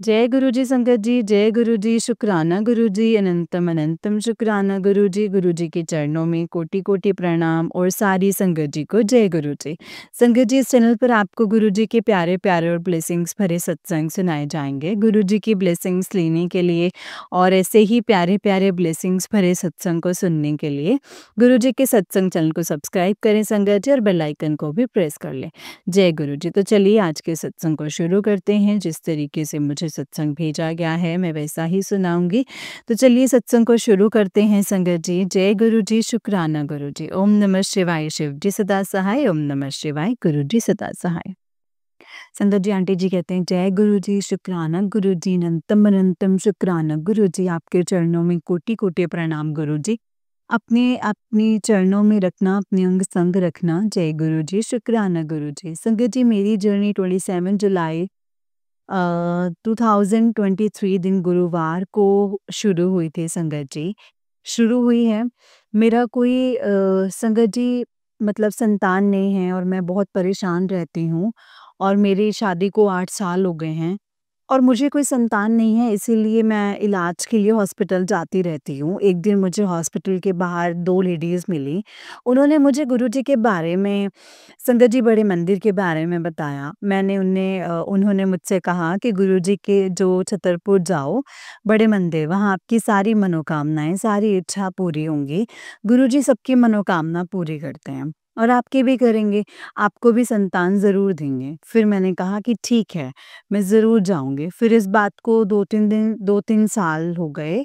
जय गुरुजी संगत जी, जय गुरुजी, शुक्राना गुरुजी, अनंतम अनंतम शुक्राना गुरुजी। गुरुजी के चरणों में कोटि-कोटि प्रणाम और सारी संगत जी को जय गुरुजी। संगत जी, इस चैनल पर आपको गुरुजी के प्यारे-प्यारे और ब्लेसिंग्स भरे सत्संग सुनाए जाएँगे। गुरुजी की ब्लेसिंग्स लेने के लिए और ऐसे ही प्यारे-प्यारे ब्लेसिंग्स भरे सत्संग को सुनने के लिए गुरुजी के सत्संग चैनल को सब्सक्राइब करें संगत जी और बेल आइकन को भी प्रेस कर लें। जय गुरुजी। तो चलिए आज के सत्संग को शुरू करते हैं। जिस तरीके से मुझे सत्संग भेजा गया है मैं वैसा ही सुनाऊंगी। तो चलिए सत्संग को शुरू करते हैं संगत जी। जय गुरुजी, शुक्राना गुरुजी। ओम नमः शिवाय, शिव जी सदा सहाय। ओम नमः शिवाय, गुरुजी सदा सहाय। संगत जी, आंटी जी कहते हैं जय गुरुजी, शुक्राना गुरुजी, अनंतम अनंतम शुक्राना गुरुजी। आपके चरणों में कोटि कोटि प्रणाम गुरुजी। अपने अपने चरणों में रखना, अपने अंग संग रखना। जय गुरुजी, शुक्राना गुरुजी। संगत जी, मेरी जर्नी 27 जुलाई 2023 दिन गुरुवार को शुरू हुई थी संगत जी। शुरू हुई है। मेरा कोई संगत जी मतलब संतान नहीं है और मैं बहुत परेशान रहती हूँ और मेरी शादी को 8 साल हो गए हैं और मुझे कोई संतान नहीं है, इसीलिए मैं इलाज के लिए हॉस्पिटल जाती रहती हूँ। एक दिन मुझे हॉस्पिटल के बाहर 2 लेडीज़ मिली। उन्होंने मुझे गुरुजी के बारे में, संगत जी बड़े मंदिर के बारे में बताया। उन्होंने मुझसे कहा कि गुरुजी के जो छतरपुर जाओ, बड़े मंदिर, वहाँ आपकी सारी मनोकामनाएँ, सारी इच्छा पूरी होंगी। गुरुजी सबकी मनोकामना पूरी करते हैं और आपकी भी करेंगे, आपको भी संतान ज़रूर देंगे। फिर मैंने कहा कि ठीक है, मैं ज़रूर जाऊँगी। फिर इस बात को 2-3 साल हो गए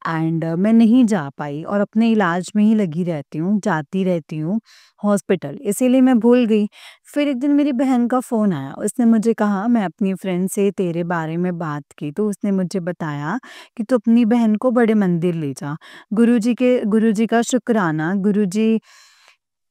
एंड मैं नहीं जा पाई और अपने इलाज में ही लगी रहती हूँ, जाती रहती हूँ हॉस्पिटल, इसीलिए मैं भूल गई। फिर एक दिन मेरी बहन का फ़ोन आया, उसने मुझे कहा, मैं अपनी फ्रेंड से तेरे बारे में बात की तो उसने मुझे बताया कि तू अपनी बहन को बड़े मंदिर ले जा। गुरुजी का शुक्राना, गुरुजी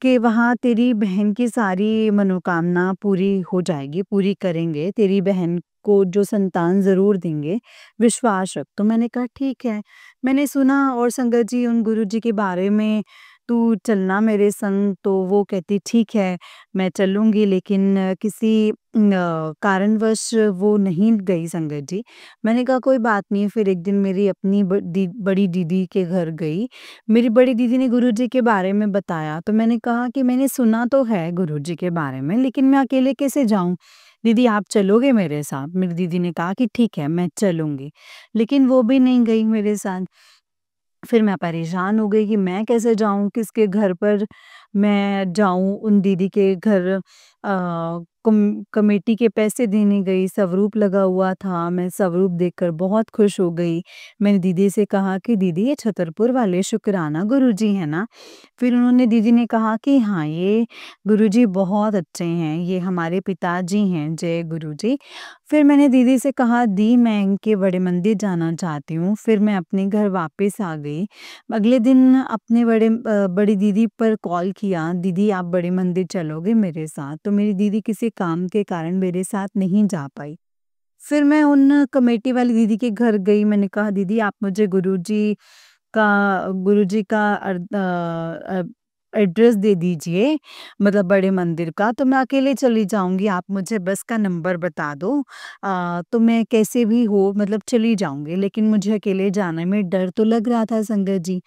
के वहाँ तेरी बहन की सारी मनोकामना पूरी हो जाएगी, पूरी करेंगे, तेरी बहन को जो संतान ज़रूर देंगे, विश्वास रख। तो मैंने कहा ठीक है। मैंने सुना और संगत जी उन गुरुजी के बारे में, तू चलना मेरे संग, तो वो कहती ठीक है, मैं चलूँगी, लेकिन किसी कारणवश वो नहीं गई संगत जी। मैंने कहा कोई बात नहीं। फिर एक दिन मेरी अपनी बड़ी दीदी के घर गई। मेरी बड़ी दीदी ने गुरुजी के बारे में बताया, तो मैंने कहा कि मैंने सुना तो है गुरुजी के बारे में, लेकिन मैं अकेले कैसे जाऊँ? दीदी आप चलोगे मेरे साथ? मेरी दीदी ने कहा कि ठीक है, मैं चलूँगी। लेकिन वो भी नहीं गई मेरे साथ। फिर मैं परेशान हो गई कि मैं कैसे जाऊँ, किसके घर पर मैं जाऊँ, उन दीदी के घर कमेटी के पैसे देने गई, स्वरूप लगा हुआ था, मैं स्वरूप देखकर बहुत खुश हो गई। मैंने दीदी से कहा कि दीदी ये छतरपुर वाले शुक्राना गुरुजी हैं ना? फिर दीदी ने कहा कि हाँ, ये गुरुजी बहुत अच्छे हैं, ये हमारे पिताजी हैं, जय गुरुजी। फिर मैंने दीदी से कहा दी मैं इनके बड़े मंदिर जाना चाहती हूँ, फिर मैं अपने घर वापस आ गई। अगले दिन अपने बड़ी दीदी पर कॉल किया, दीदी आप बड़े मंदिर चलोगे मेरे साथ? तो मेरी दीदी किसी काम के कारण मेरे साथ नहीं जा पाई। फिर मैं उन कमेटी वाली दीदी के घर गई, मैंने कहा दीदी आप मुझे गुरुजी का एड्रेस दे दीजिए, मतलब बड़े मंदिर का, तो मैं अकेले चली जाऊँगी, आप मुझे बस का नंबर बता दो। तो मैं कैसे भी हो मतलब चली जाऊँगी, लेकिन मुझे अकेले जाने में डर तो लग रहा था संगत जी।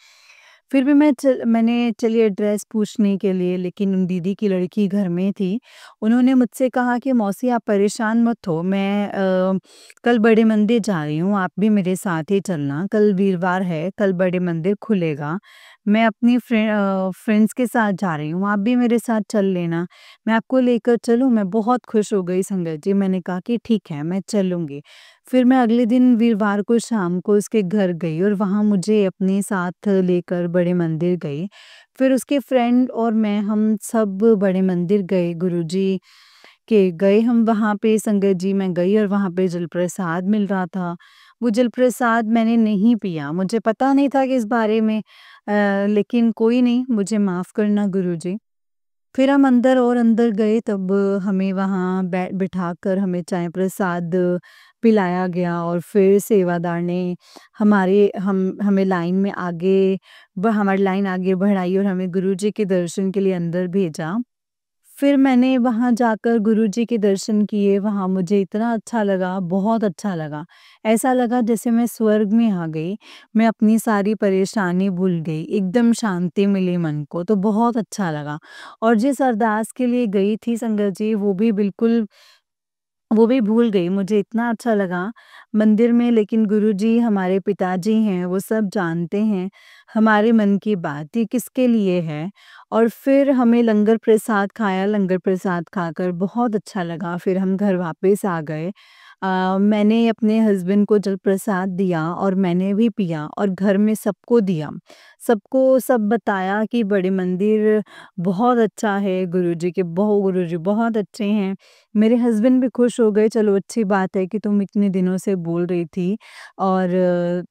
फिर भी मैंने चली एड्रेस पूछने के लिए, लेकिन उन दीदी की लड़की घर में थी। उन्होंने मुझसे कहा कि मौसी आप परेशान मत हो, मैं कल बड़े मंदिर जा रही हूँ, आप भी मेरे साथ ही चलना, कल वीरवार है, कल बड़े मंदिर खुलेगा। मैं अपनी फ्रेंड्स के साथ जा रही हूँ, आप भी मेरे साथ चल लेना, मैं आपको लेकर चलूँ? मैं बहुत खुश हो गई संगत जी, मैंने कहा कि ठीक है, मैं चलूँगी। फिर मैं अगले दिन वीरवार को शाम को उसके घर गई और वहाँ मुझे अपने साथ लेकर बड़े मंदिर गई। फिर उसके फ्रेंड और मैं, हम सब बड़े मंदिर गए, गुरुजी के गए हम वहाँ पे संगत जी। मैं गई और वहाँ पे जलप्रसाद मिल रहा था। वो जलप्रसाद मैंने नहीं पिया, मुझे पता नहीं था कि इस बारे में, लेकिन कोई नहीं, मुझे माफ़ करना गुरुजी। फिर हम अंदर और अंदर गए, तब हमें वहाँ बिठाकर हमें चाय प्रसाद पिलाया गया और फिर सेवादार ने हमें लाइन में आगे हमारी लाइन आगे बढ़ाई और हमें गुरुजी के दर्शन के लिए अंदर भेजा। फिर मैंने वहाँ जाकर गुरुजी के दर्शन किए, वहाँ मुझे इतना अच्छा लगा, बहुत अच्छा लगा। ऐसा लगा जैसे मैं स्वर्ग में आ गई, मैं अपनी सारी परेशानी भूल गई, एकदम शांति मिली मन को, तो बहुत अच्छा लगा। और जिस अरदास के लिए गई थी संगत जी, वो भी भूल गई, मुझे इतना अच्छा लगा मंदिर में। लेकिन गुरुजी हमारे पिताजी हैं, वो सब जानते हैं हमारे मन की बात, ये किसके लिए है। और फिर हमें लंगर प्रसाद खाया, लंगर प्रसाद खाकर बहुत अच्छा लगा, फिर हम घर वापस आ गए। मैंने अपने हस्बैंड को जल प्रसाद दिया और मैंने भी पिया और घर में सबको दिया। सबको सब बताया कि बड़े मंदिर बहुत अच्छा है, गुरुजी बहुत अच्छे हैं। मेरे हस्बैंड भी खुश हो गए, चलो अच्छी बात है कि तुम इतने दिनों से बोल रही थी। और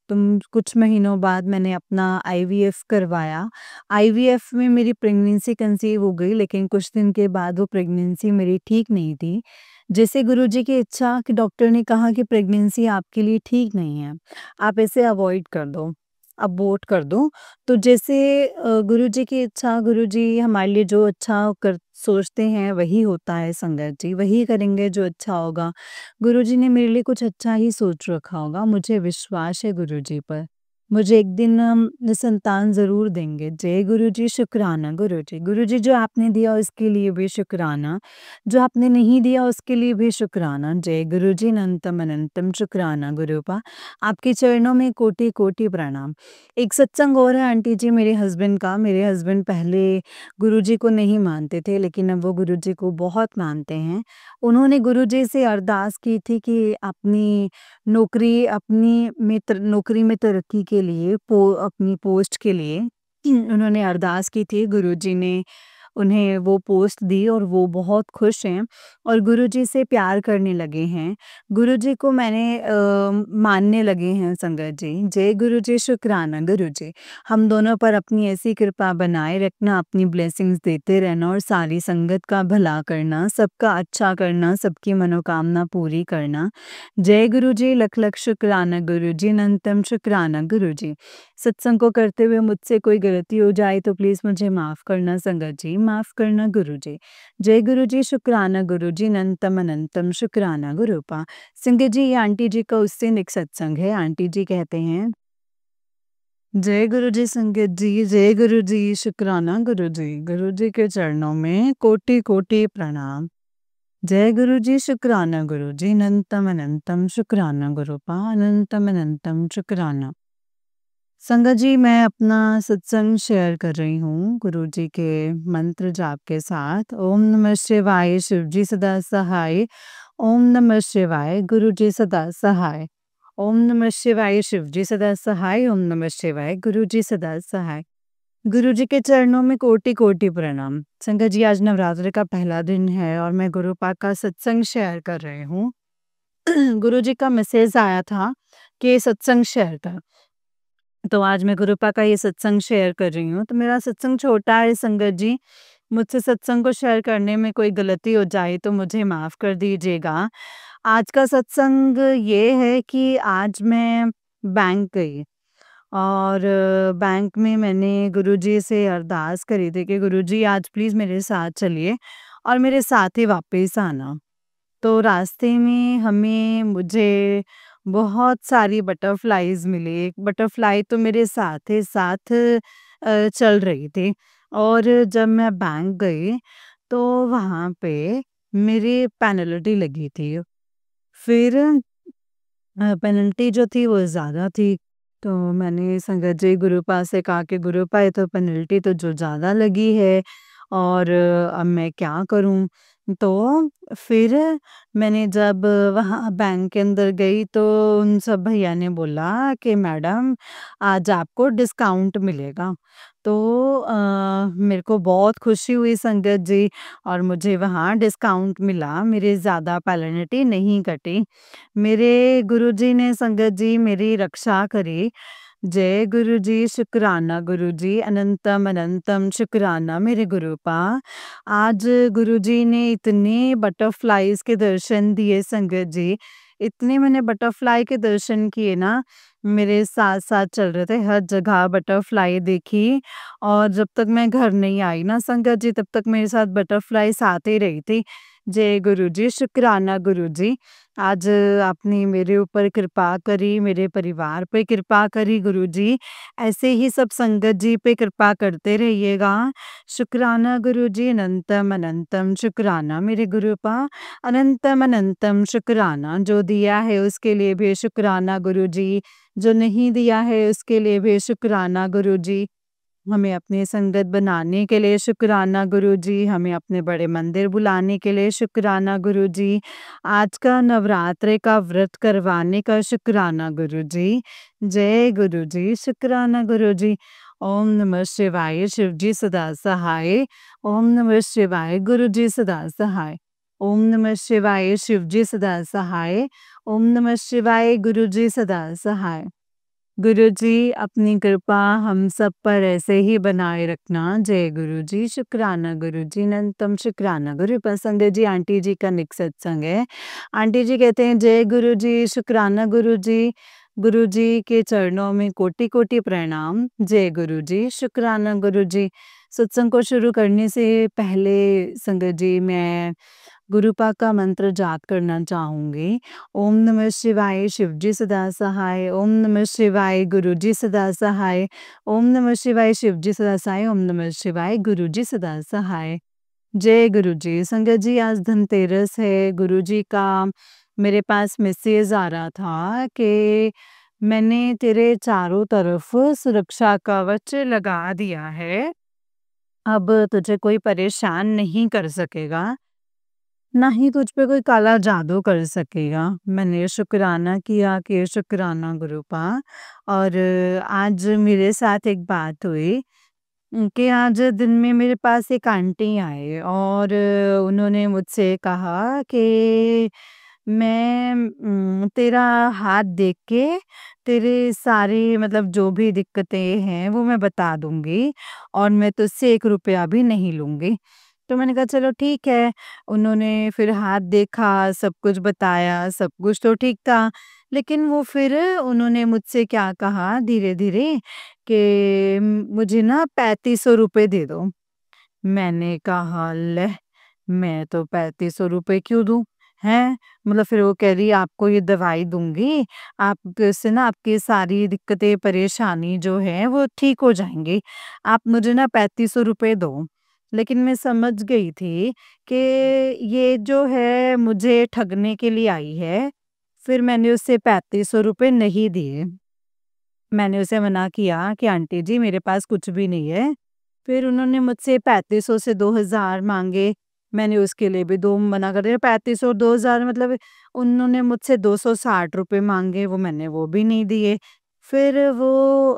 तुम कुछ महीनों बाद मैंने अपना आईवीएफ करवाया। आईवीएफ में मेरी प्रेगनेंसी कंसीव हो गई, लेकिन कुछ दिन के बाद वो प्रेगनेंसी मेरी ठीक नहीं थी। जैसे गुरुजी की इच्छा कि डॉक्टर ने कहा कि प्रेगनेंसी आपके लिए ठीक नहीं है, आप इसे अवॉइड कर दो, अबॉर्ट कर दो। तो जैसे गुरुजी की इच्छा, गुरुजी हमारे लिए जो अच्छा कर सोचते हैं वही होता है संगत जी, वही करेंगे जो अच्छा होगा। गुरुजी ने मेरे लिए कुछ अच्छा ही सोच रखा होगा, मुझे विश्वास है गुरुजी पर। मुझे एक दिन संतान ज़रूर देंगे। जय गुरुजी, शुक्राना गुरुजी। गुरुजी जो आपने दिया उसके लिए भी शुक्राना, जो आपने नहीं दिया उसके लिए भी शुक्राना। जय गुरुजी, अनंतम अनंतम शुक्राना गुरुपा। आपके चरणों में कोटि-कोटि प्रणाम। एक सत्संग और है आंटी जी मेरे हस्बैंड का। मेरे हस्बैंड पहले गुरुजी को नहीं मानते थे, लेकिन अब वो गुरुजी को बहुत मानते हैं। उन्होंने गुरुजी से अरदास की थी कि नौकरी में तरक्की के लिए, अपनी पोस्ट के लिए उन्होंने अरदास की थी। गुरुजी ने उन्हें वो पोस्ट दी और वो बहुत खुश हैं और गुरुजी से प्यार करने लगे हैं। गुरुजी को मानने लगे हैं संगत जी। जय गुरुजी, शुक्राना गुरुजी। हम दोनों पर अपनी ऐसी कृपा बनाए रखना, अपनी ब्लेसिंग्स देते रहना और सारी संगत का भला करना, सबका अच्छा करना, सबकी मनोकामना पूरी करना। जय गुरुजी, लख लख शुक्राना गुरुजी, अनंतम शुक्राना गुरुजी। सत्संग को करते हुए मुझसे कोई गलती हो जाए तो प्लीज़ मुझे माफ़ करना संगत जी, माफ़ करना गुरुजी। जय गुरुजी, शुक्राना गुरुजी, अनंतम अनंतम शुक्राना गुरुपा। संगत जी, ये आंटी जी का उस दिन एक सत्संग है। आंटी जी कहते हैं, जय गुरुजी संगत जी, जय गुरुजी, शुक्राना गुरुजी। गुरुजी के चरणों में कोटि-कोटि प्रणाम। जय गुरुजी, शुक्राना गुरुजी, अनंतम अनंतम शुक्राना गुरुपा, अनंतम अनंतम शुक्राना। संगत जी, मैं अपना सत्संग शेयर कर रही हूँ गुरुजी के मंत्र जाप के साथ। ओम नमः शिवाय, शिव जी सदा सहाय। ओम नमः शिवाय, गुरु जी सदा सहाय। ओम नमः शिवाय, शिव जी सदा सहाय। ओम नमः शिवाय, गुरु जी सदा सहाय। गुरु जी के चरणों में कोटि कोटि प्रणाम। संगत जी, आज नवरात्र का पहला दिन है और मैं गुरु पाक का सत्संग शेयर कर रही हूँ। गुरु जी का मैसेज आया था कि सत्संग शेयर कर, तो आज मैं गुरुपा का ये सत्संग शेयर कर रही हूँ। तो मेरा सत्संग छोटा है संगत जी, मुझसे सत्संग को शेयर करने में कोई गलती हो जाए तो मुझे माफ़ कर दीजिएगा। आज का सत्संग ये है कि आज मैं बैंक गई और बैंक में मैंने गुरुजी से अरदास करी थी कि गुरुजी आज प्लीज़ मेरे साथ चलिए और मेरे साथ ही वापस आना। तो रास्ते में मुझे बहुत सारी बटरफ्लाइज़ मिली। एक बटरफ्लाई तो मेरे साथ ही साथ चल रही थी और जब मैं बैंक गई तो वहाँ पे मेरी पेनल्टी लगी थी। फिर पेनल्टी जो थी वो ज़्यादा थी, तो मैंने संगत जी गुरुपा से कहा कि गुरुपा ये तो पेनल्टी तो जो ज़्यादा लगी है और अब मैं क्या करूँ? तो फिर मैंने जब वहाँ बैंक के अंदर गई तो उन सब भैया ने बोला कि मैडम आज आपको डिस्काउंट मिलेगा। तो मेरे को बहुत खुशी हुई संगत जी और मुझे वहाँ डिस्काउंट मिला, मेरी ज़्यादा पेनल्टी नहीं कटी। मेरे गुरुजी ने संगत जी मेरी रक्षा करी। जय गुरुजी, शुक्राना गुरुजी, अनंतम अनंतम शुक्राना मेरे गुरुपा। आज गुरुजी ने इतने बटरफ्लाइज़ के दर्शन दिए संगत जी, इतने मैंने बटरफ्लाई के दर्शन किए ना, मेरे साथ-साथ चल रहे थे, हर जगह बटरफ्लाई देखी और जब तक मैं घर नहीं आई ना संगत जी, तब तक मेरे साथ बटरफ्लाई साथ ही रही थी। जय गुरुजी, शुक्राना गुरुजी। आज आपने मेरे ऊपर कृपा करी, मेरे परिवार पे कृपा करी गुरुजी। ऐसे ही सब संगत जी पे कृपा करते रहिएगा। शुक्राना गुरुजी, अनंतम अनंतम शुक्राना मेरे गुरुपा, अनंतम अनंतम शुक्राना। जो दिया है उसके लिए भी शुक्राना गुरुजी, जो नहीं दिया है उसके लिए भी शुक्राना गुरुजी। हमें अपनी संगत बनाने के लिए शुक्राना गुरुजी, हमें अपने बड़े मंदिर बुलाने के लिए शुक्राना गुरुजी, आज का नवरात्रे का व्रत करवाने का शुक्राना गुरुजी। जय गुरुजी, शुक्राना गुरुजी। ओम नमः शिवाय, शिवजी सदा सहाय। ओम नमः शिवाय, गुरुजी सदा सहाय। ओम नमः शिवाय, शिवजी सदा सहाय। ओम नमः शिवाय, गुरुजी सदा सहाय। गुरुजी, अपनी कृपा हम सब पर ऐसे ही बनाए रखना। जय गुरुजी, शुक्राना गुरुजी, अनंतम शुक्राना गुरुपा। संगत जी, आंटी जी का निक सत्संग है। आंटी जी कहते हैं, जय गुरुजी, शुक्राना गुरुजी, गुरुजी के चरणों में कोटि-कोटि प्रणाम। जय गुरुजी, शुक्राना गुरुजी। सत्संग को शुरू करने से पहले संगत जी, मैं गुरुपा का मंत्र जाप करना चाहूँगी। ओम नमः शिवाय, शिवजी सदा सहाय। ओम नमः शिवाय, गुरुजी सदा सहाय। ओम नमः शिवाय, शिवजी सदा सहाय। ओम नमः शिवाय, गुरुजी सदा सहाय। जय गुरुजी। संगत जी, आज धनतेरस है। गुरुजी का मेरे पास मैसेज आ रहा था कि मैंने तेरे चारों तरफ सुरक्षा कवच लगा दिया है। अब तुझे कोई परेशान नहीं कर सकेगा, ना ही तुझ पे कोई काला जादू कर सकेगा। मैंने शुक्राना किया कि शुक्राना गुरुपा। और आज मेरे साथ एक बात हुई कि आज दिन में मेरे पास एक आंटी आए और उन्होंने मुझसे कहा कि मैं तेरा हाथ देख के तेरे सारी मतलब जो भी दिक्कतें हैं वो मैं बता दूंगी और मैं तुझसे 1 रुपया भी नहीं लूंगी। तो मैंने कहा चलो ठीक है। उन्होंने फिर हाथ देखा, सब कुछ बताया, सब कुछ तो ठीक था। लेकिन वो फिर उन्होंने मुझसे क्या कहा धीरे-धीरे कि मुझे ना 3500 रुपए दे दो। मैंने कहा ले! मैं तो 3500 रुपए क्यों दूँ? हैं? मतलब फिर वो कह रही आपको ये दवाई दूँगी, आप इससे ना आपकी सारी दिक्कतें, परेशानी जो है वो ठीक हो जाएँगी। आप मुझे ना 3500 रुपए दो। लेकिन मैं समझ गई थी कि ये जो है मुझे ठगने के लिए आई है। फिर मैंने उससे 3500 रुपए नहीं दिए। मैंने उसे मना किया कि आंटी जी मेरे पास कुछ भी नहीं है। फिर उन्होंने मुझसे 3500 से 2000 माँगे। मैंने उसके लिए भी 2 मना कर दिया। 3500 और 2000 मतलब उन्होंने मुझसे 260 रुपए माँगे, वो मैंने वो भी नहीं दिए। फिर वो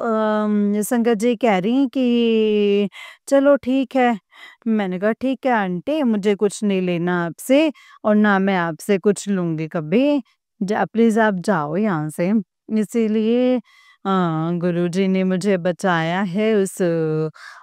संगत जी कह रही कि चलो ठीक है। मैंने कहा ठीक है आंटी, मुझे कुछ नहीं लेना आपसे और ना मैं आपसे कुछ लूँगी कभी। जा प्लीज़ आप जाओ यहाँ से। इसीलिए गुरुजी ने मुझे बचाया है उस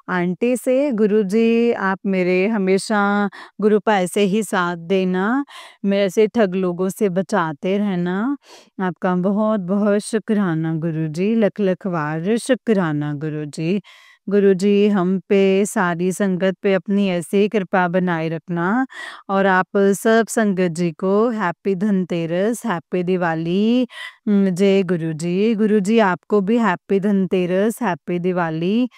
आंटी से। गुरुजी, आप मेरे हमेशा गुरुपा ऐसे ही साथ देना, मेरे ऐसे ठग लोगों से बचाते रहना। आपका बहुत-बहुत शुक्राना गुरुजी, लख-लख बार शुक्राना गुरुजी। गुरुजी, हम पे, सारी संगत पे अपनी ऐसे ही कृपा बनाए रखना और आप सब संगत जी को हैप्पी धनतेरस, हैप्पी दिवाली। जय गुरुजी। गुरुजी, आपको भी हैप्पी धनतेरस, हैप्पी दिवाली।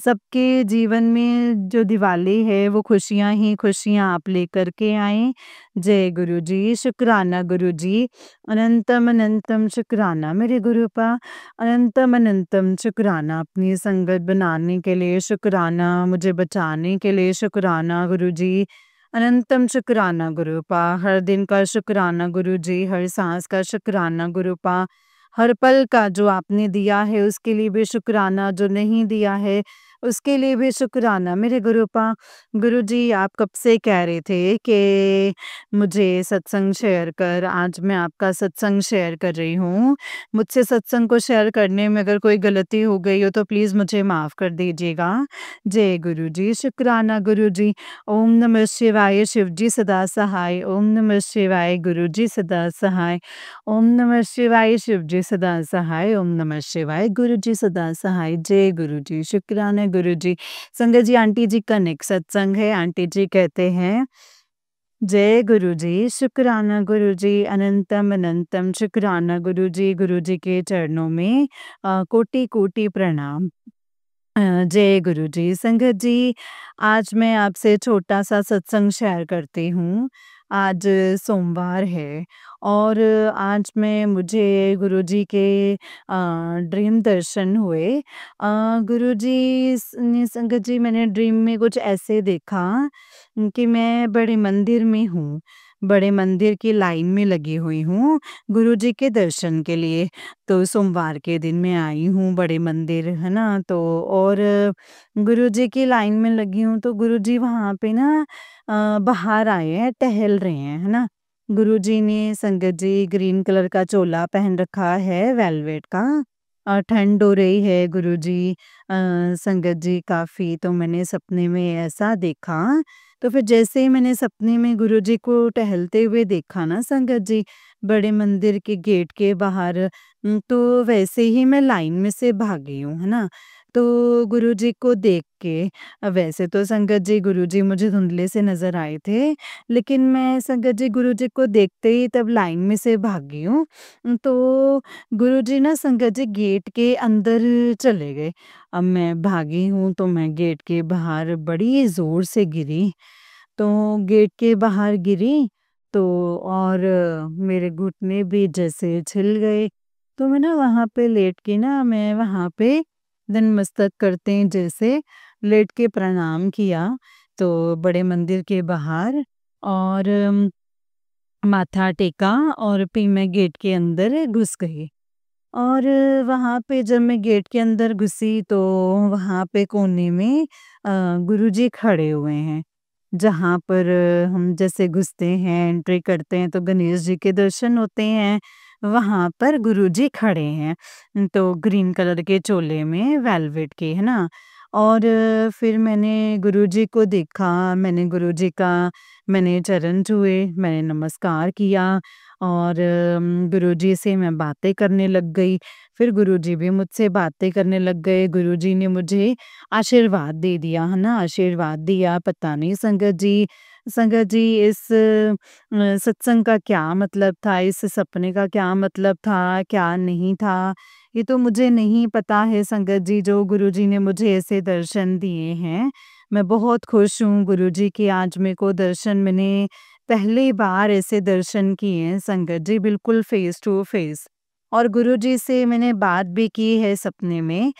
सबके जीवन में जो दिवाली है वो खुशियाँ ही खुशियाँ आप लेकर के आएँ। जय गुरुजी, शुक्राना गुरुजी, अनंतम अनंतम शुक्राना मेरे गुरुपा, अनंतम अनंतम शुक्राना अपनी संगत बनाने के लिए शुक्राना, मुझे बचाने के लिए शुक्राना गुरुजी, अनंतम शुक्राना गुरुपा, हर दिन का शुक्राना गुरुजी, हर सांस का शुक्राना गुरुपा, हर पल का जो आपने दिया है उसके लिए भी शुक्राना, जो नहीं दिया है उसके लिए भी शुक्राना। मेरे गुरुजी आप कब से कह रहे थे कि मुझे सत्संग शेयर कर, आज मैं आपका सत्संग शेयर कर रही हूँ। मुझसे सत्संग को शेयर करने में अगर कोई गलती हो गई हो तो प्लीज़ मुझे माफ़ कर दीजिएगा। जय गुरुजी, शुक्राना गुरुजी। ओम नमः शिवाय, शिवजी सदा सहाय। ओम नमः शिवाय, गुरुजी सदा सहाय। ओम नमः शिवाय, शिवजी सदा सहाय। ओम नमः शिवाय, गुरुजी सदा सहाय। जय गुरुजी, शुक्राना गुरुजी। संगत जी, आंटी जी का नेक्स्ट सत्संग है। आंटी जी कहते हैं, जय गुरुजी, शुक्राना गुरुजी, अनंतम अनंतम शुक्राना गुरुजी। गुरुजी के चरणों में कोटि कोटि प्रणाम। जय गुरुजी। संगत जी, आज मैं आपसे छोटा-सा सत्संग शेयर करती हूँ। आज सोमवार है और आज मुझे गुरुजी के ड्रीम दर्शन हुए। गुरुजी ने संगत जी, मैंने ड्रीम में कुछ ऐसे देखा कि मैं बड़े मंदिर में हूँ। बड़े मंदिर की लाइन में लगी हुई हूँ गुरुजी के दर्शन के लिए। तो सोमवार के दिन मैं आई हूँ बड़े मंदिर, है ना? तो और गुरुजी की लाइन में लगी हूँ तो गुरुजी वहाँ पे ना बाहर आए हैं, टहल रहे हैं, है ना? गुरुजी ने संगत जी ग्रीन कलर का चोला पहन रखा है वेलवेट का। ठंड हो रही है गुरुजी, संगत जी काफ़ी, तो मैंने सपने में ऐसा देखा। तो फिर जैसे ही मैंने सपने में गुरुजी को टहलते हुए देखा ना संगत जी, बड़े मंदिर के गेट के बाहर, तो वैसे ही मैं लाइन में से भागी हूँ, है ना? तो गुरुजी को देख के, वैसे तो संगत जी गुरुजी मुझे धुंधले से नज़र आए थे, लेकिन मैं संगत जी गुरुजी को देखते ही तब लाइन में से भागी हूँ। तो गुरुजी ना संगत जी गेट के अंदर चले गए। अब मैं भागी हूँ तो मैं गेट के बाहर बड़ी ज़ोर से गिरी। तो गेट के बाहर गिरी तो और मेरे घुटने भी जैसे छिल गए। तो मैं ना वहाँ पे लेट के ना मैं वहाँ पे नतमस्तक करते हैं जैसे लेट के प्रणाम किया, तो बड़े मंदिर के बाहर, और माथा टेका और फिर मैं गेट के अंदर घुस गई। और वहाँ पे जब मैं गेट के अंदर घुसी तो वहाँ पे कोने में गुरुजी खड़े हुए हैं। जहाँ पर हम जैसे घुसते हैं, एंट्री करते हैं तो गणेश जी के दर्शन होते हैं, वहाँ पर गुरुजी खड़े हैं। तो ग्रीन कलर के चोले में वेलवेट के, है ना? और फिर मैंने गुरुजी को देखा, मैंने गुरुजी का मैंने चरण छुए, मैंने नमस्कार किया और गुरुजी से मैं बातें करने लग गई। फिर गुरुजी भी मुझसे बातें करने लग गए। गुरुजी ने मुझे आशीर्वाद दे दिया, है ना? आशीर्वाद दिया। पता नहीं संगत जी इस सत्संग का क्या मतलब था, इस सपने का क्या मतलब था, क्या नहीं था, ये तो मुझे नहीं पता है संगत जी, जो गुरुजी ने मुझे ऐसे दर्शन दिए हैं। मैं बहुत खुश हूँ गुरुजी के आज मेरे को दर्शन, मैंने पहली बार ऐसे दर्शन किए हैं संगत जी, बिल्कुल फेस टू फेस। और गुरुजी से मैंने बात भी की है सपने में।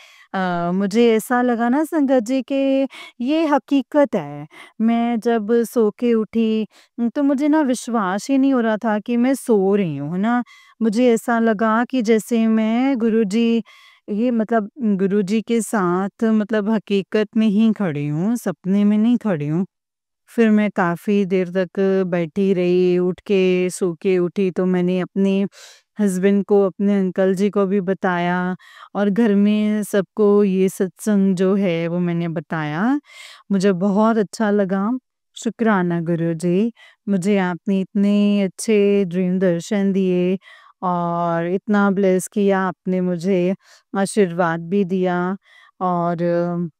मुझे ऐसा लगा ना संगत जी कि ये हकीकत है। मैं जब सो के उठी तो मुझे ना विश्वास ही नहीं हो रहा था कि मैं सो रही हूँ, है ना? मुझे ऐसा लगा कि जैसे मैं गुरुजी, ये मतलब गुरुजी के साथ मतलब हकीकत में ही खड़ी हूँ, सपने में नहीं खड़ी हूँ। फिर मैं काफ़ी देर तक बैठी रही, उठ के सो के उठी तो मैंने अपने हस्बैंड को, अपने अंकल जी को भी बताया और घर में सबको ये सत्संग जो है वो मैंने बताया। मुझे बहुत अच्छा लगा। शुक्राना गुरुजी, मुझे आपने इतने अच्छे ड्रीम दर्शन दिए और इतना ब्लेस किया आपने मुझे, आशीर्वाद भी दिया। और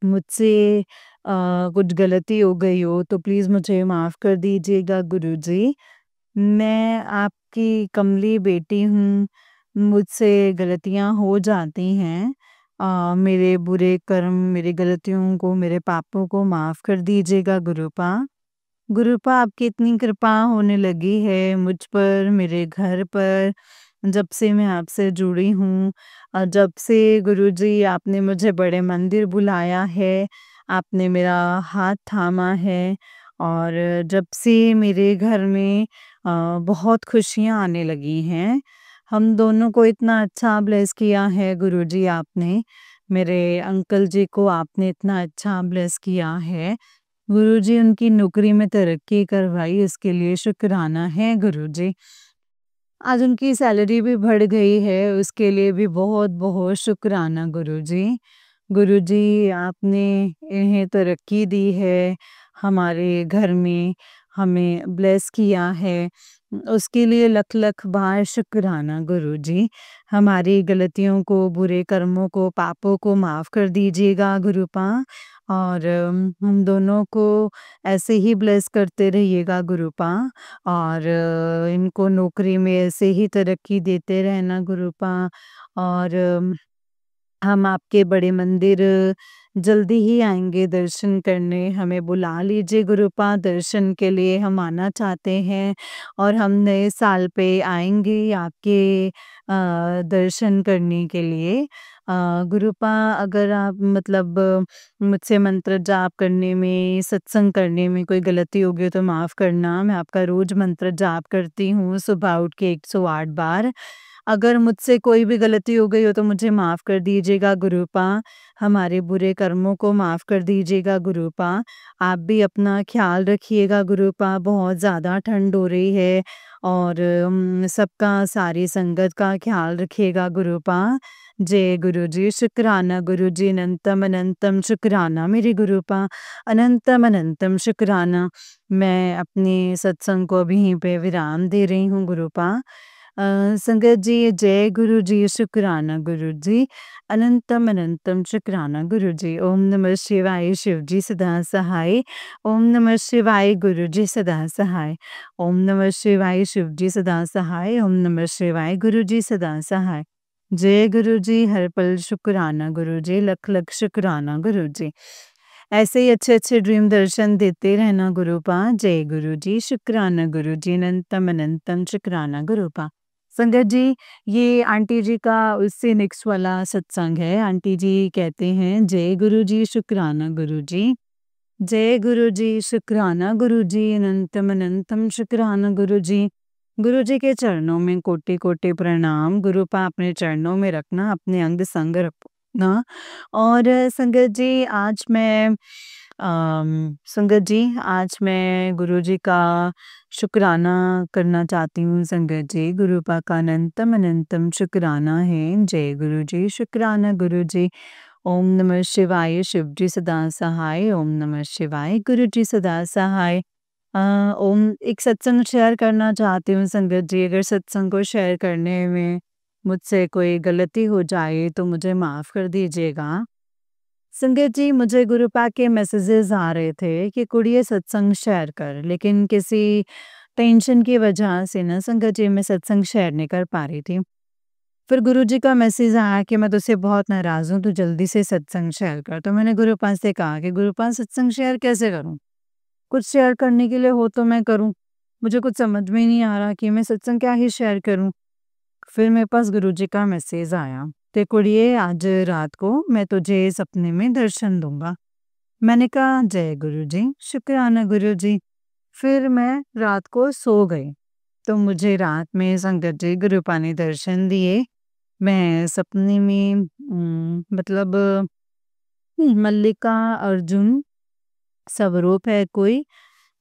मुझसे कुछ गलती हो गई हो तो प्लीज़ मुझे माफ़ कर दीजिएगा गुरुजी। मैं आपकी कमली बेटी हूँ, मुझसे गलतियाँ हो जाती हैं। मेरे बुरे कर्म, मेरी गलतियों को, मेरे पापों को माफ़ कर दीजिएगा गुरुपा। गुरुपा आपकी इतनी कृपा होने लगी है मुझ पर, मेरे घर पर, जब से मैं आपसे जुड़ी हूँ। जब से गुरुजी आपने मुझे बड़े मंदिर बुलाया है, आपने मेरा हाथ थामा है और जब से मेरे घर में बहुत खुशियाँ आने लगी हैं। हम दोनों को इतना अच्छा ब्लेस किया है गुरुजी आपने। मेरे अंकल जी को आपने इतना अच्छा ब्लेस किया है। गुरुजी उनकी नौकरी में तरक्की करवाई, इसके लिए शुक्राना है गुरुजी। आज उनकी सैलरी भी बढ़ गई है, उसके लिए भी बहुत-बहुत शुक्राना गुरुजी। गुरुजी आपने इन्हें तरक्की दी है, हमारे घर में हमें ब्लेस किया है, उसके लिए लख-लख बार शुक्राना गुरुजी। हमारी गलतियों को, बुरे कर्मों को, पापों को माफ़ कर दीजिएगा गुरुपा, और हम दोनों को ऐसे ही ब्लेस करते रहिएगा गुरुपा, और इनको नौकरी में ऐसे ही तरक्की देते रहना गुरुपा, और हम आपके बड़े मंदिर जल्दी ही आएँगे दर्शन करने, हमें बुला लीजिए गुरुपा, दर्शन के लिए हम आना चाहते हैं, और हम नए साल पे आएँगे आपके दर्शन करने के लिए। गुरुपा, अगर आप मतलब मुझसे मंत्र जाप करने में, सत्संग करने में कोई गलती हो गई तो माफ़ करना। मैं आपका रोज़ मंत्र जाप करती हूँ सुबह उठ के 108 बार। अगर मुझसे कोई भी गलती हो गई हो तो मुझे माफ़ कर दीजिएगा गुरुपा। हमारे बुरे कर्मों को माफ़ कर दीजिएगा गुरुपा। आप भी अपना ख़्याल रखिएगा गुरुपा, बहुत ज़्यादा ठंड हो रही है, और सबका, सारी संगत का ख़्याल रखिएगा गुरुपा। जय गुरुजी, शुक्राना गुरुजी, अनंतम अनंतम शुक्राना मेरे गुरुपा, अनंतम अनंतम शुक्राना। मैं अपने सत्संग को अभी यहीं पे विराम दे रही हूँ गुरुपा। संगत जी, जय गुरुजी, शुक्राना गुरुजी, अनंतम अनंतम शुक्राना गुरुजी। ओम नमः शिवाय, शिवजी सदा सहाय। ओम नमः शिवाय, गुरुजी सदा सहाय। ओम नमः शिवाय, शिवजी सदा सहाय। ओम नमः शिवाय, गुरुजी सदा सहाय। जय गुरुजी, हर पल शुक्राना गुरुजी, लख लख शुक्राना गुरुजी। ऐसे ही अच्छे-अच्छे ड्रीम दर्शन देते रहना गुरुपा। जय गुरुजी, शुक्राना गुरुजी, अनंतम अनंतम शुक्राना गुरुपा। संगत जी, ये आंटी जी का उससे नेक्स्ट वाला सत्संग है। आंटी जी कहते हैं, जय गुरुजी, शुक्राना गुरुजी। जय गुरुजी, शुक्राना गुरुजी, अनंतम अनंतम शुक्राना गुरुजी। गुरुजी के चरणों में कोटि-कोटि प्रणाम। गुरुपा अपने चरणों में रखना, अपने अंग संग रखना। और संगत जी, आज मैं गुरुजी का शुक्राना करना चाहती हूँ संगत जी। गुरुपा का अनंतम अनंतम शुक्राना है। जय गुरुजी, शुक्राना गुरुजी। ओम नमः शिवाय, शिवजी सदा सहाय। ओम नमः शिवाय, गुरुजी सदा सहाय। ओम एक सत्संग शेयर करना चाहती हूँ संगत जी। अगर सत्संग को शेयर करने में मुझसे कोई गलती हो जाए तो मुझे माफ़ कर दीजिएगा। संगत जी, मुझे गुरुपा के मैसेजेस आ रहे थे कि कुड़िए सत्संग शेयर कर, लेकिन किसी टेंशन की वजह से ना संगत जी मैं सत्संग शेयर नहीं कर पा रही थी। फिर गुरुजी का मैसेज आया कि मैं तुझसे बहुत नाराज़ हूँ, तू जल्दी से सत्संग शेयर कर। तो मैंने गुरुपा से कहा कि गुरुपा, सत्संग शेयर कैसे करूँ? कुछ शेयर करने के लिए हो तो मैं करूँ। मुझे कुछ समझ में ही नहीं आ रहा कि मैं सत्संग क्या ही शेयर करूँ। फिर मेरे पास गुरुजी का मैसेज आया, ते कुड़िए आज रात को मैं तुझे सपने में दर्शन दूँगा। मैंने कहा जय गुरुजी, शुक्राना गुरुजी। फिर मैं रात को सो गई। तो मुझे रात में संगत जी गुरुपा ने दर्शन दिए। मैं सपने में मतलब मल्लिका अर्जुन स्वरूप है कोई,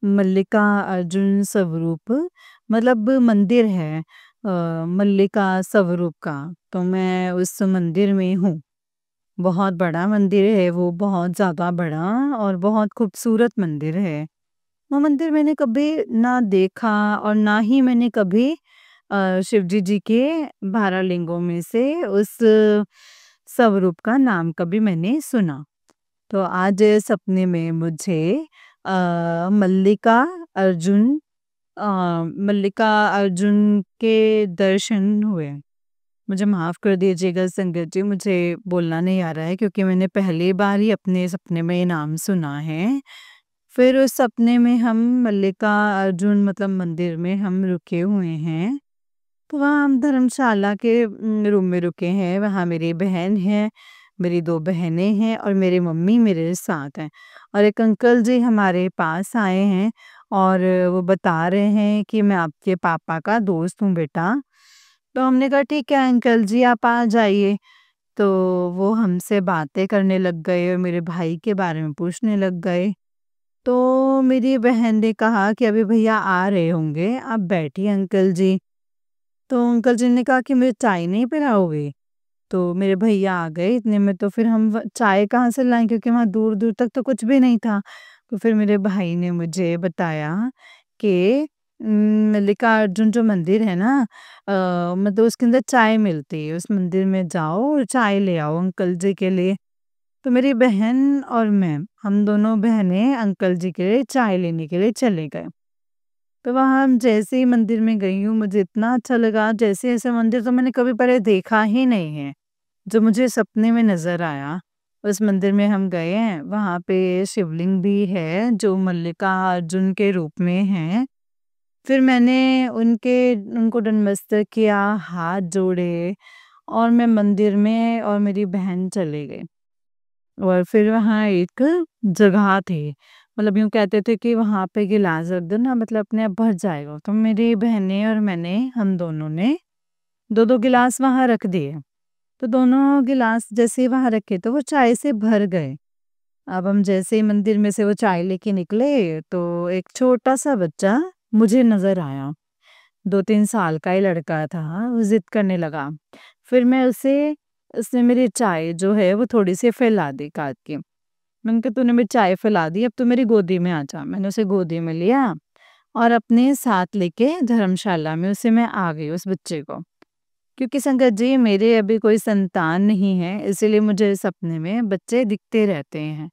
मल्लिका अर्जुन स्वरूप मतलब मंदिर है मल्लिका स्वरूप का, तो मैं उस मंदिर में हूँ। बहुत बड़ा मंदिर है वो, बहुत ज़्यादा बड़ा और बहुत खूबसूरत मंदिर है। वो मंदिर मैंने कभी ना देखा और ना ही मैंने कभी शिवजी जी के 12 लिंगों में से उस स्वरूप का नाम कभी मैंने सुना। तो आज सपने में मुझे मल्लिका अर्जुन अ, मल्लिका अर्जुन के दर्शन हुए। मुझे माफ़ कर दीजिएगा संगत जी, मुझे बोलना नहीं आ रहा है क्योंकि मैंने पहली बार ही अपने सपने में ये नाम सुना है। फिर उस सपने में हम मल्लिका अर्जुन मतलब मंदिर में हम रुके हुए हैं। तो वहाँ हम धर्मशाला के रूम में रुके हैं, वहाँ मेरी बहन है, मेरी 2 बहनें हैं और मेरी मम्मी मेरे साथ हैं। और एक अंकल जी हमारे पास आए हैं और वो बता रहे हैं कि मैं आपके पापा का दोस्त हूँ बेटा। तो हमने कहा ठीक है अंकल जी आप आ जाइए। तो वो हमसे बातें करने लग गए और मेरे भाई के बारे में पूछने लग गए। तो मेरी बहन ने कहा कि अभी भैया आ रहे होंगे, आप बैठिए अंकल जी। तो अंकल जी ने कहा कि मुझे चाय नहीं पिलाओगे? तो मेरे भैया आ गए, इतने में तो फिर हम चाय कहाँ से लाएं, क्योंकि वहाँ दूर दूर तक तो कुछ भी नहीं था। तो फिर मेरे भाई ने मुझे बताया कि मल्लिकार्जुन जो मंदिर है ना, मतलब उसके अंदर चाय मिलती है, उस मंदिर में जाओ और चाय ले आओ अंकल जी के लिए। तो मेरी बहन और मैं, हम दोनों बहनें अंकल जी के लिए चाय लेने के लिए चले गए। तो वहाँ हम जैसे ही मंदिर में गई हूँ, मुझे इतना अच्छा लगा, जैसे ऐसा मंदिर तो मैंने कभी पहले देखा ही नहीं है, जो मुझे सपने में नज़र आया। उस मंदिर में हम गए हैं, वहाँ पे शिवलिंग भी है जो मल्लिकार्जुन के रूप में हैं। फिर मैंने उनको नतमस्तक किया, हाथ जोड़े और मैं मंदिर में और मेरी बहन चले गए। और फिर वहाँ एक जगह थी, मतलब यूँ कहते थे कि वहाँ पे गिलास रख दो ना, मतलब अपने आप भर जाएगा। तो मेरी बहनें और मैंने, हम दोनों ने 2-2 गिलास वहाँ रख दिए। तो दोनों गिलास जैसे ही वहाँ रखे तो वो चाय से भर गए। अब हम जैसे ही मंदिर में से वो चाय लेके निकले तो एक छोटा-सा बच्चा मुझे नज़र आया। 2-3 साल का ही लड़का था, वो ज़िद करने लगा। फिर मैं उसे उसने मेरी चाय जो है वो थोड़ी-सी फैला दी काट के। मैंने कहा तूने मेरी चाय फैला दी, अब तू मेरी गोदी में आ जा। मैंने उसे गोदी में लिया और अपने साथ लेके धर्मशाला में उसे मैं आ गई उस बच्चे को। क्योंकि संगत जी मेरे अभी कोई संतान नहीं है, इसीलिए मुझे सपने में बच्चे दिखते रहते हैं।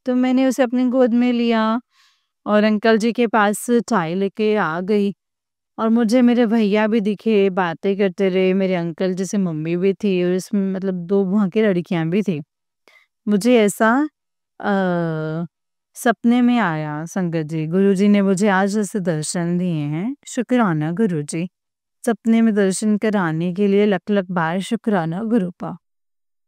तो मैंने उसे अपनी गोद में लिया और अंकल जी के पास चाय लेके आ गई। और मुझे मेरे भैया भी दिखे, बातें करते रहे, मेरे अंकल जैसे मम्मी भी थी और इसमें मतलब 2 वहाँ की लड़कियाँ भी थी। मुझे ऐसा अ, सपने में आया संगत जी, गुरुजी ने मुझे आज ऐसे दर्शन दिए हैं, शुक्राना गुरुजी। सपने में दर्शन कराने के लिए लख-लख बार शुक्राना गुरुपा।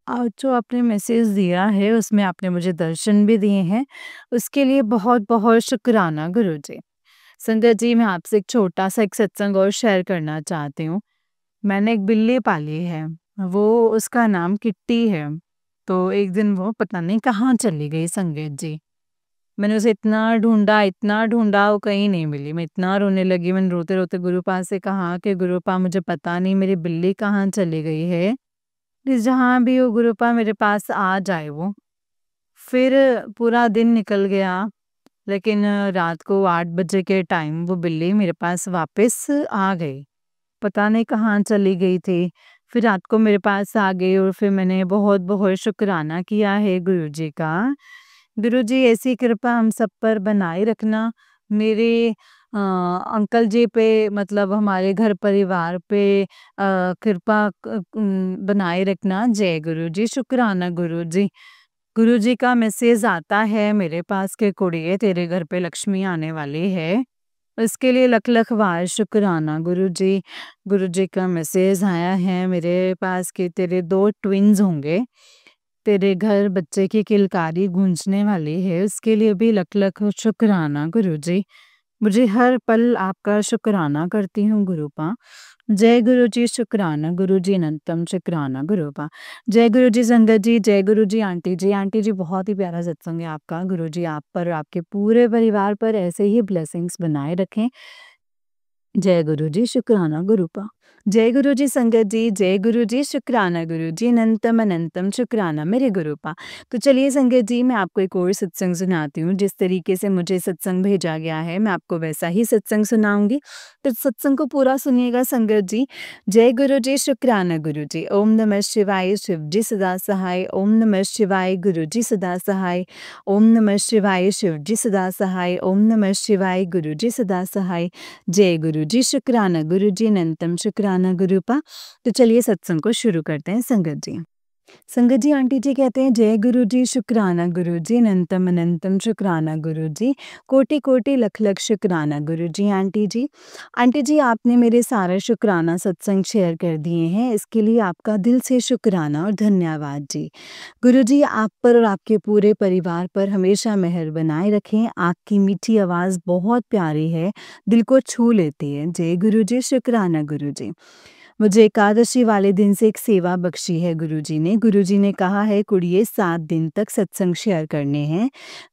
आज जो आपने मैसेज दिया है उसमें आपने मुझे दर्शन भी दिए हैं, उसके लिए बहुत-बहुत शुक्राना गुरुजी। संगत जी, मैं आपसे एक छोटा-सा एक सत्संग और शेयर करना चाहती हूँ। मैंने एक बिल्ली पाली है, वो उसका नाम किट्टी है। तो एक दिन वो पता नहीं कहाँ चली गई संगत जी। मैंने उसे इतना ढूँढा वो कहीं नहीं मिली। मैं इतना रोने लगी, मैंने रोते-रोते गुरुपा से कहा कि गुरुपा मुझे पता नहीं मेरी बिल्ली कहाँ चली गई है। प्लीज़ जहाँ भी हो गुरुपा मेरे पास आ जाए वो। फिर पूरा दिन निकल गया। लेकिन रात को 8 बजे के टाइम वो बिल्ली मेरे पास वापस आ गई। पता नहीं कहाँ चली गई थी। फिर रात को मेरे पास आ गई और फिर मैंने बहुत-बहुत शुक्राना किया है गुरुजी का। गुरुजी ऐसी कृपा हम सब पर बनाए रखना। मेरे अंकल जी पे, मतलब हमारे घर परिवार पे कृपा बनाए रखना। जय गुरुजी, शुक्राना गुरुजी। गुरुजी का मैसेज आता है मेरे पास कि कुड़िए तेरे घर पे लक्ष्मी आने वाली है। इसके लिए लख-लख बार शुक्राना गुरुजी। गुरुजी का मैसेज आया है मेरे पास कि तेरे 2 ट्विन्स होंगे। तेरे घर बच्चे की किलकारी गूंजने वाली है, उसके लिए भी लख-लख शुक्राना गुरुजी। मुझे हर पल आपका शुक्राना करती हूँ गुरुपा। जय गुरुजी, शुक्राना गुरुजी, अनंतम शुक्राना गुरुपा। जय गुरुजी संगत जी, जय गुरुजी आंटी जी। आंटी जी बहुत ही प्यारा सत्संग है आपका। गुरुजी आप पर और आपके पूरे परिवार पर ऐसे ही ब्लेसिंग्स बनाए रखें। जय गुरुजी, शुक्राना गुरुपा। जय गुरुजी संगत जी, जय गुरुजी, शुक्राना गुरुजी, अनंतम अनंतम शुक्राना मेरे गुरुपा। तो चलिए संगत जी, मैं आपको एक और सत्संग सुनाती हूँ। जिस तरीके से मुझे सत्संग भेजा गया है मैं आपको वैसा ही सत्संग सुनाऊंगी। तो सत्संग को पूरा सुनिएगा संगत जी। जय गुरुजी, शुक्राना गुरुजी। ओम नमः शिवाय, शिवजी सदा सहाय। ओम नमः शिवाय, गुरुजी सदा सहाय। ओम नमः शिवाय, शिवजी सदा सहाय। ओम नमः शिवाय, गुरुजी सदा सहाय। जय गुरुजी, शुक्राना गुरुजी, अनंतम शुक्राना गुरुपा। तो चलिए सत्संग को शुरू करते हैं संगत जी। संगत जी आंटी जी कहते हैं जय गुरुजी, शुक्राना गुरुजी, अनंतम अनंतम शुक्राना गुरुजी, कोटि कोटि लख लख शुक्राना गुरुजी। आंटी जी, आंटी जी आपने मेरे सारे शुक्राना सत्संग शेयर कर दिए हैं, इसके लिए आपका दिल से शुक्राना और धन्यवाद जी। गुरुजी आप पर और आपके पूरे परिवार पर हमेशा मेहर बनाए रखें। आपकी मीठी आवाज़ बहुत प्यारी है, दिल को छू लेती है। जय गुरुजी, शुक्राना गुरुजी। मुझे एकादशी वाले दिन से एक सेवा बख्शी है गुरुजी ने। गुरुजी ने कहा है कुड़िए 7 दिन तक सत्संग शेयर करने हैं।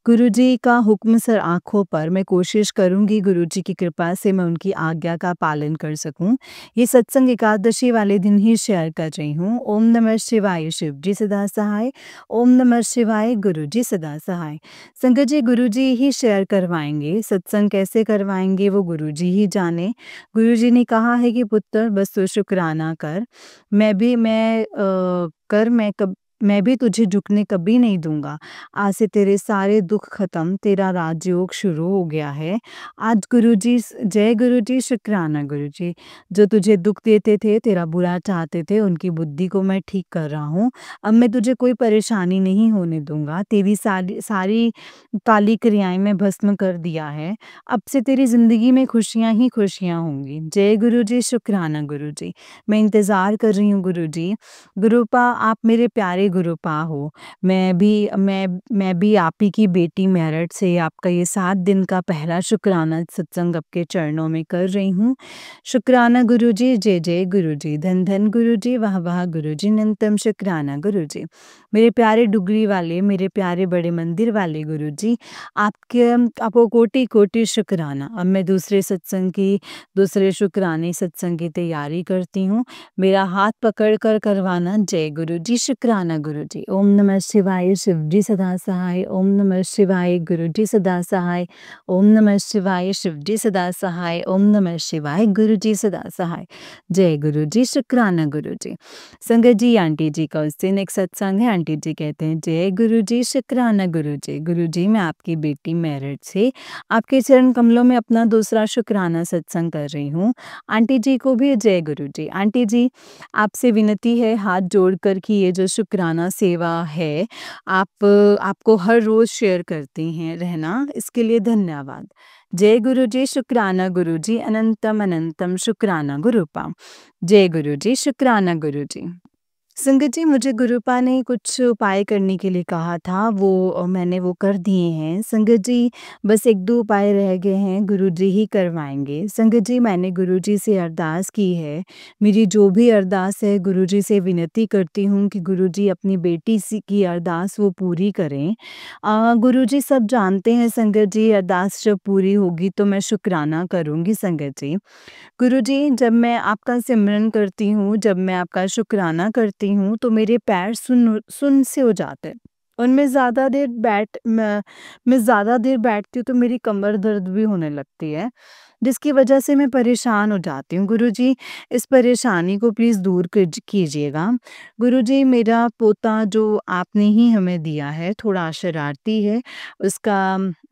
गुरुजी का हुक्म सर आँखों पर, मैं कोशिश करूँगी गुरुजी की कृपा से मैं उनकी आज्ञा का पालन कर सकूँ। ये सत्संग एकादशी वाले दिन ही शेयर कर रही हूँ। ओम नमः शिवाय, शिव जी सदा सहाय। ओम नमः शिवाय, गुरुजी सदा सहाय। संगत जी गुरुजी ही शेयर करवाएँगे, सत्संग कैसे करवाएँगे वो गुरुजी ही जाने। गुरुजी ने कहा है कि पुत्र बस तू शुक्राना कर, मैं भी तुझे झुकने कभी नहीं दूँगा। आज से तेरे सारे दुःख खत्म, तेरा राजयोग शुरू हो गया है। आज गुरुजी जय गुरुजी, शुक्राना गुरुजी। जो तुझे दुःख देते थे, तेरा बुरा चाहते थे, उनकी बुद्धि को मैं ठीक कर रहा हूँ। अब मैं तुझे कोई परेशानी नहीं होने दूँगा। तेरी सारी सारी काली क्रियाएँ मैं भस्म कर दिया है। अब से तेरी ज़िंदगी में खुशियाँ ही खुशियाँ होंगी। जय गुरुजी, शुक्राना गुरुजी। मैं इंतज़ार कर रही हूँ गुरुजी। गुरुपा आप मेरे प्यारे गुरुपा हो। मैं भी आप ही की बेटी मेरठ से आपका ये 7 दिन का पहला शुक्राना सत्संग आपके चरणों में कर रही हूँ। शुक्राना गुरुजी, जय जय गुरुजी, धन धन गुरुजी, वाह वाह गुरुजी, अनंतम शुक्राना गुरुजी। मेरे प्यारे डुगरी वाले, मेरे प्यारे बड़े मंदिर वाले गुरुजी, आपको कोटि-कोटि शुक्राना। अब मैं दूसरे शुक्राने सत्संग की तैयारी करती हूँ। मेरा हाथ पकड़ कर करवाना। जय गुरुजी, शुक्राना गुरुजी। ओम नमः शिवाय, शिव जी सदा सहाय। ओम नमः शिवाय, गुरुजी सदा सहाय। ओम नमः शिवाय, शिव जी सदा सहाय। ओम नमः शिवाय, गुरुजी सदा सहाय। जय गुरुजी, शुक्राना गुरुजी। संगत जी आंटी जी का उस दिन एक सत्संग है। आंटी जी कहते हैं जय गुरुजी, शुक्राना गुरुजी। गुरुजी मैं आपकी बेटी मेरठ से आपके चरण कमलों में अपना दूसरा शुक्राना सत्संग कर रही हूँ। आंटी जी को भी जय गुरुजी। आंटी जी आपसे विनती है हाथ जोड़कर कि ये जो शुक्राना सेवा है आपको हर रोज़ शेयर करती हैं रहना, इसके लिए धन्यवाद। जय गुरुजी, शुक्राना गुरुजी, अनंतम अनंतम शुक्राना गुरुपा। जय गुरुजी, शुक्राना गुरुजी। संगत जी मुझे गुरुपा ने कुछ उपाय करने के लिए कहा था, मैंने वो कर दिए हैं। संगत जी बस 1-2 उपाय रह गए हैं, गुरुजी ही करवाएँगे। संगत जी मैंने गुरुजी से अरदास की है, मेरी जो भी अरदास है गुरुजी से विनती करती हूँ कि गुरुजी अपनी बेटी की अरदास वो पूरी करें। गुरुजी सब जानते हैं संगत जी, अरदास जब पूरी होगी तो मैं शुक्राना करूँगी संगत जी। गुरुजी जब मैं आपका सिमरन करती हूँ, जब मैं आपका शुक्राना करती हूँ, तो मेरे पैर सुन्न से हो जाते हैं और मैं ज़्यादा देर बैठती हूँ तो मेरी कमर दर्द भी होने लगती है, जिसकी वजह से मैं परेशान हो जाती हूँ। गुरुजी इस परेशानी को प्लीज़ दूर कीजिएगा। गुरुजी मेरा पोता जो आपने ही हमें दिया है, थोड़ा शरारती है, उसका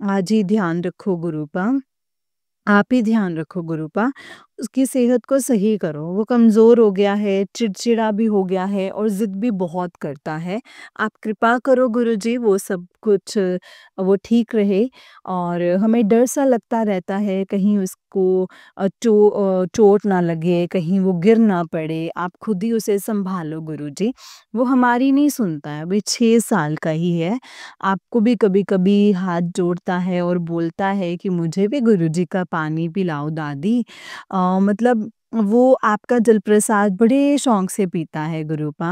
आज ही ध्यान रखो गुरुपा। आप ही ध्यान रखो गुरुपा, उसकी सेहत को सही करो। वो कमज़ोर हो गया है, चिड़चिड़ा भी हो गया है और ज़िद भी बहुत करता है। आप कृपा करो गुरुजी वो सब कुछ वो ठीक रहे और हमें डर सा लगता रहता है कहीं उसको चोट ना लगे, कहीं वो गिर ना पड़े। आप खुद ही उसे सँभालो गुरुजी। वो हमारी नहीं सुनता है, अभी 6 साल का ही है। आपको भी कभी-कभी हाथ जोड़ता है और बोलता है कि मुझे भी गुरुजी का पानी पिलाओ दादी। मतलब वो आपका जलप्रसाद बड़े शौक से पीता है गुरुपा।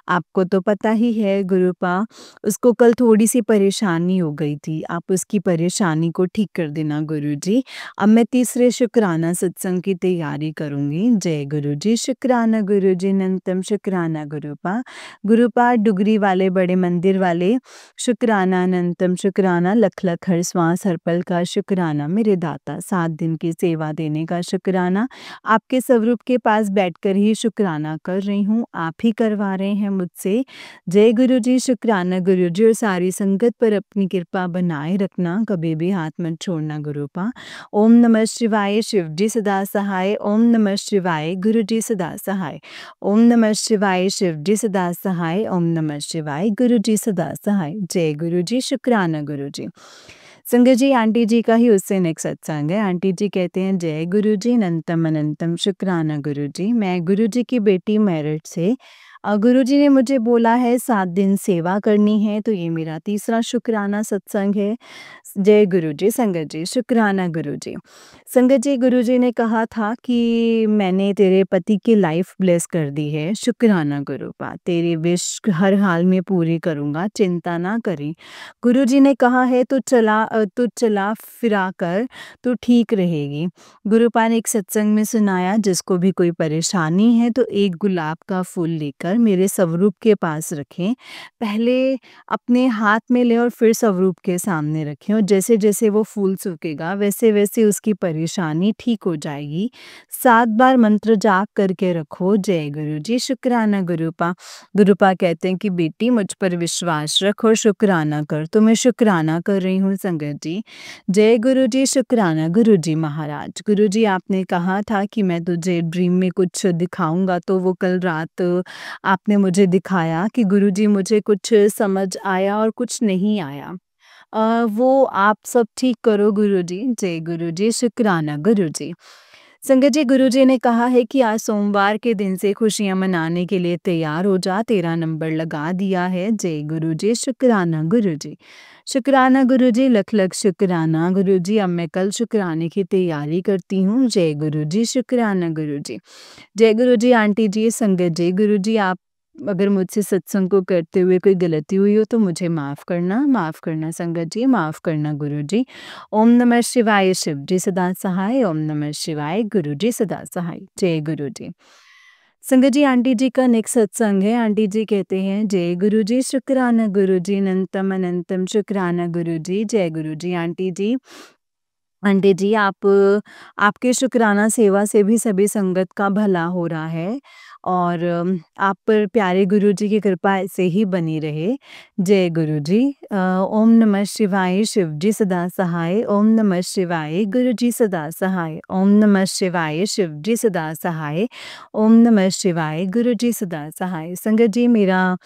आपको तो पता ही है गुरुपा, उसको कल थोड़ी-सी परेशानी हो गई थी। आप उसकी परेशानी को ठीक कर देना गुरुजी। अब मैं तीसरे शुक्राना सत्संग की तैयारी करूँगी। जय गुरुजी, शुक्राना गुरुजी, अनंतम शुक्राना गुरुपा। गुरुपा डुगरी वाले, बड़े मंदिर वाले, शुक्राना अनंतम शुक्राना, लख लख हर श्वास हर पल का शुक्राना मेरे दाता, 7 दिन की सेवा देने का शुक्राना। आपके स्वरूप के पास बैठकर ही शुक्राना कर रही हूँ, आप ही करवा रहे हैं मुझसे। जय गुरुजी, शुक्राना गुरुजी और सारी संगत पर अपनी कृपा बनाए रखना, कभी भी हाथ मत छोड़ना गुरुपा। ओम नमः शिवाय, शिव जी सदा सहाय। ओम नमः शिवाय, गुरुजी सदा सहाय। ओम नमः शिवाय, शिव जी सदा सहाय। ओम नमः शिवाय, गुरुजी सदा सहाय। जय गुरुजी, शुक्राना गुरुजी। संगत जी आंटी जी का ही उससे नेक्स्ट सत्संग है। आंटी जी कहते हैं जय गुरुजी, अनंतम अनंतम शुक्राना गुरुजी। मैं गुरुजी की बेटी मेरठ से गुरुजी ने मुझे बोला है 7 दिन सेवा करनी है, तो ये मेरा तीसरा शुक्राना सत्संग है। जय गुरुजी, संगत जी, शुक्राना गुरुजी। संगत जी, गुरुजी ने कहा था कि मैंने तेरे पति की लाइफ ब्लेस कर दी है, शुक्राना गुरुपा, तेरी विश हर हाल में पूरी करूँगा, चिंता ना करें। गुरुजी ने कहा है तू चला फिरा कर, तू ठीक रहेगी। गुरुपा ने एक सत्संग में सुनाया, जिसको भी कोई परेशानी है तो एक गुलाब का फूल लेकर मेरे स्वरूप के पास रखें। पहले अपने हाथ में लें और फिर स्वरूप के सामने रखें, और जैसे जैसे वो फूल सूखेगा वैसे वैसे उसकी परेशानी ठीक हो जाएगी। 7 बार मंत्र जाप करके रखो। जय गुरु जी, शुक्राना गुरुपा। गुरुपा कहते हैं कि बेटी मुझ पर विश्वास रख और शुक्राना कर, तो मैं शुक्राना कर रही हूँ संगत जी। जय गुरु जी, शुक्राना गुरु जी महाराज। गुरु जी, आपने कहा था कि मैं तुझे ड्रीम में कुछ दिखाऊंगा, तो वो कल रात आपने मुझे दिखाया कि गुरु जी मुझे कुछ समझ आया और कुछ नहीं आया। वो आप सब ठीक करो गुरु जी। जय गुरु जी, शुक्राना गुरु जी। संगत जी, गुरु जी ने कहा है कि आज सोमवार के दिन से खुशियां मनाने के लिए तैयार हो जा, तेरा नंबर लगा दिया है। जय गुरु जी, शुक्राना गुरु जी। शुक्राना गुरु जी, लख लख शुक्राना गुरु जी। अब मैं कल शुक्राने की तैयारी करती हूँ। जय गुरु जी, शुक्राना गुरु जी। जय गुरु जी, आंटी जी, संगत जी। गुरु जी, आप अगर मुझसे सत्संग को करते हुए कोई गलती हुई हो तो मुझे माफ़ करना संगत जी, माफ़ करना गुरु जी। ओम नमः शिवाय, शिव जी सदा सहाय। ओम नमः शिवाय, गुरु जी सदा सहाय। जय गुरु जी। संगत जी, आंटी जी का नेक्स्ट सत्संग है। आंटी जी कहते हैं, जय गुरु जी, शुक्राना गुरु जी, अनंतम अनंतम शुक्राना गुरु जी। जय गुरु जी, आंटी जी। आंटी जी, आपके शुक्राना सेवा से भी सभी संगत का भला हो रहा है, और आप पर प्यारे गुरु जी की कृपा ऐसे ही बनी रहे। जय गुरु जी। ओम नमः शिवाय, शिव जी सदा सहाय। ओम नमः शिवाय, गुरु जी सदा सहाय। ओम नमः शिवाय, शिव जी सदा सहाय। ओम नमः शिवाय, गुरु जी सदा सहाय। संगत जी, मेरा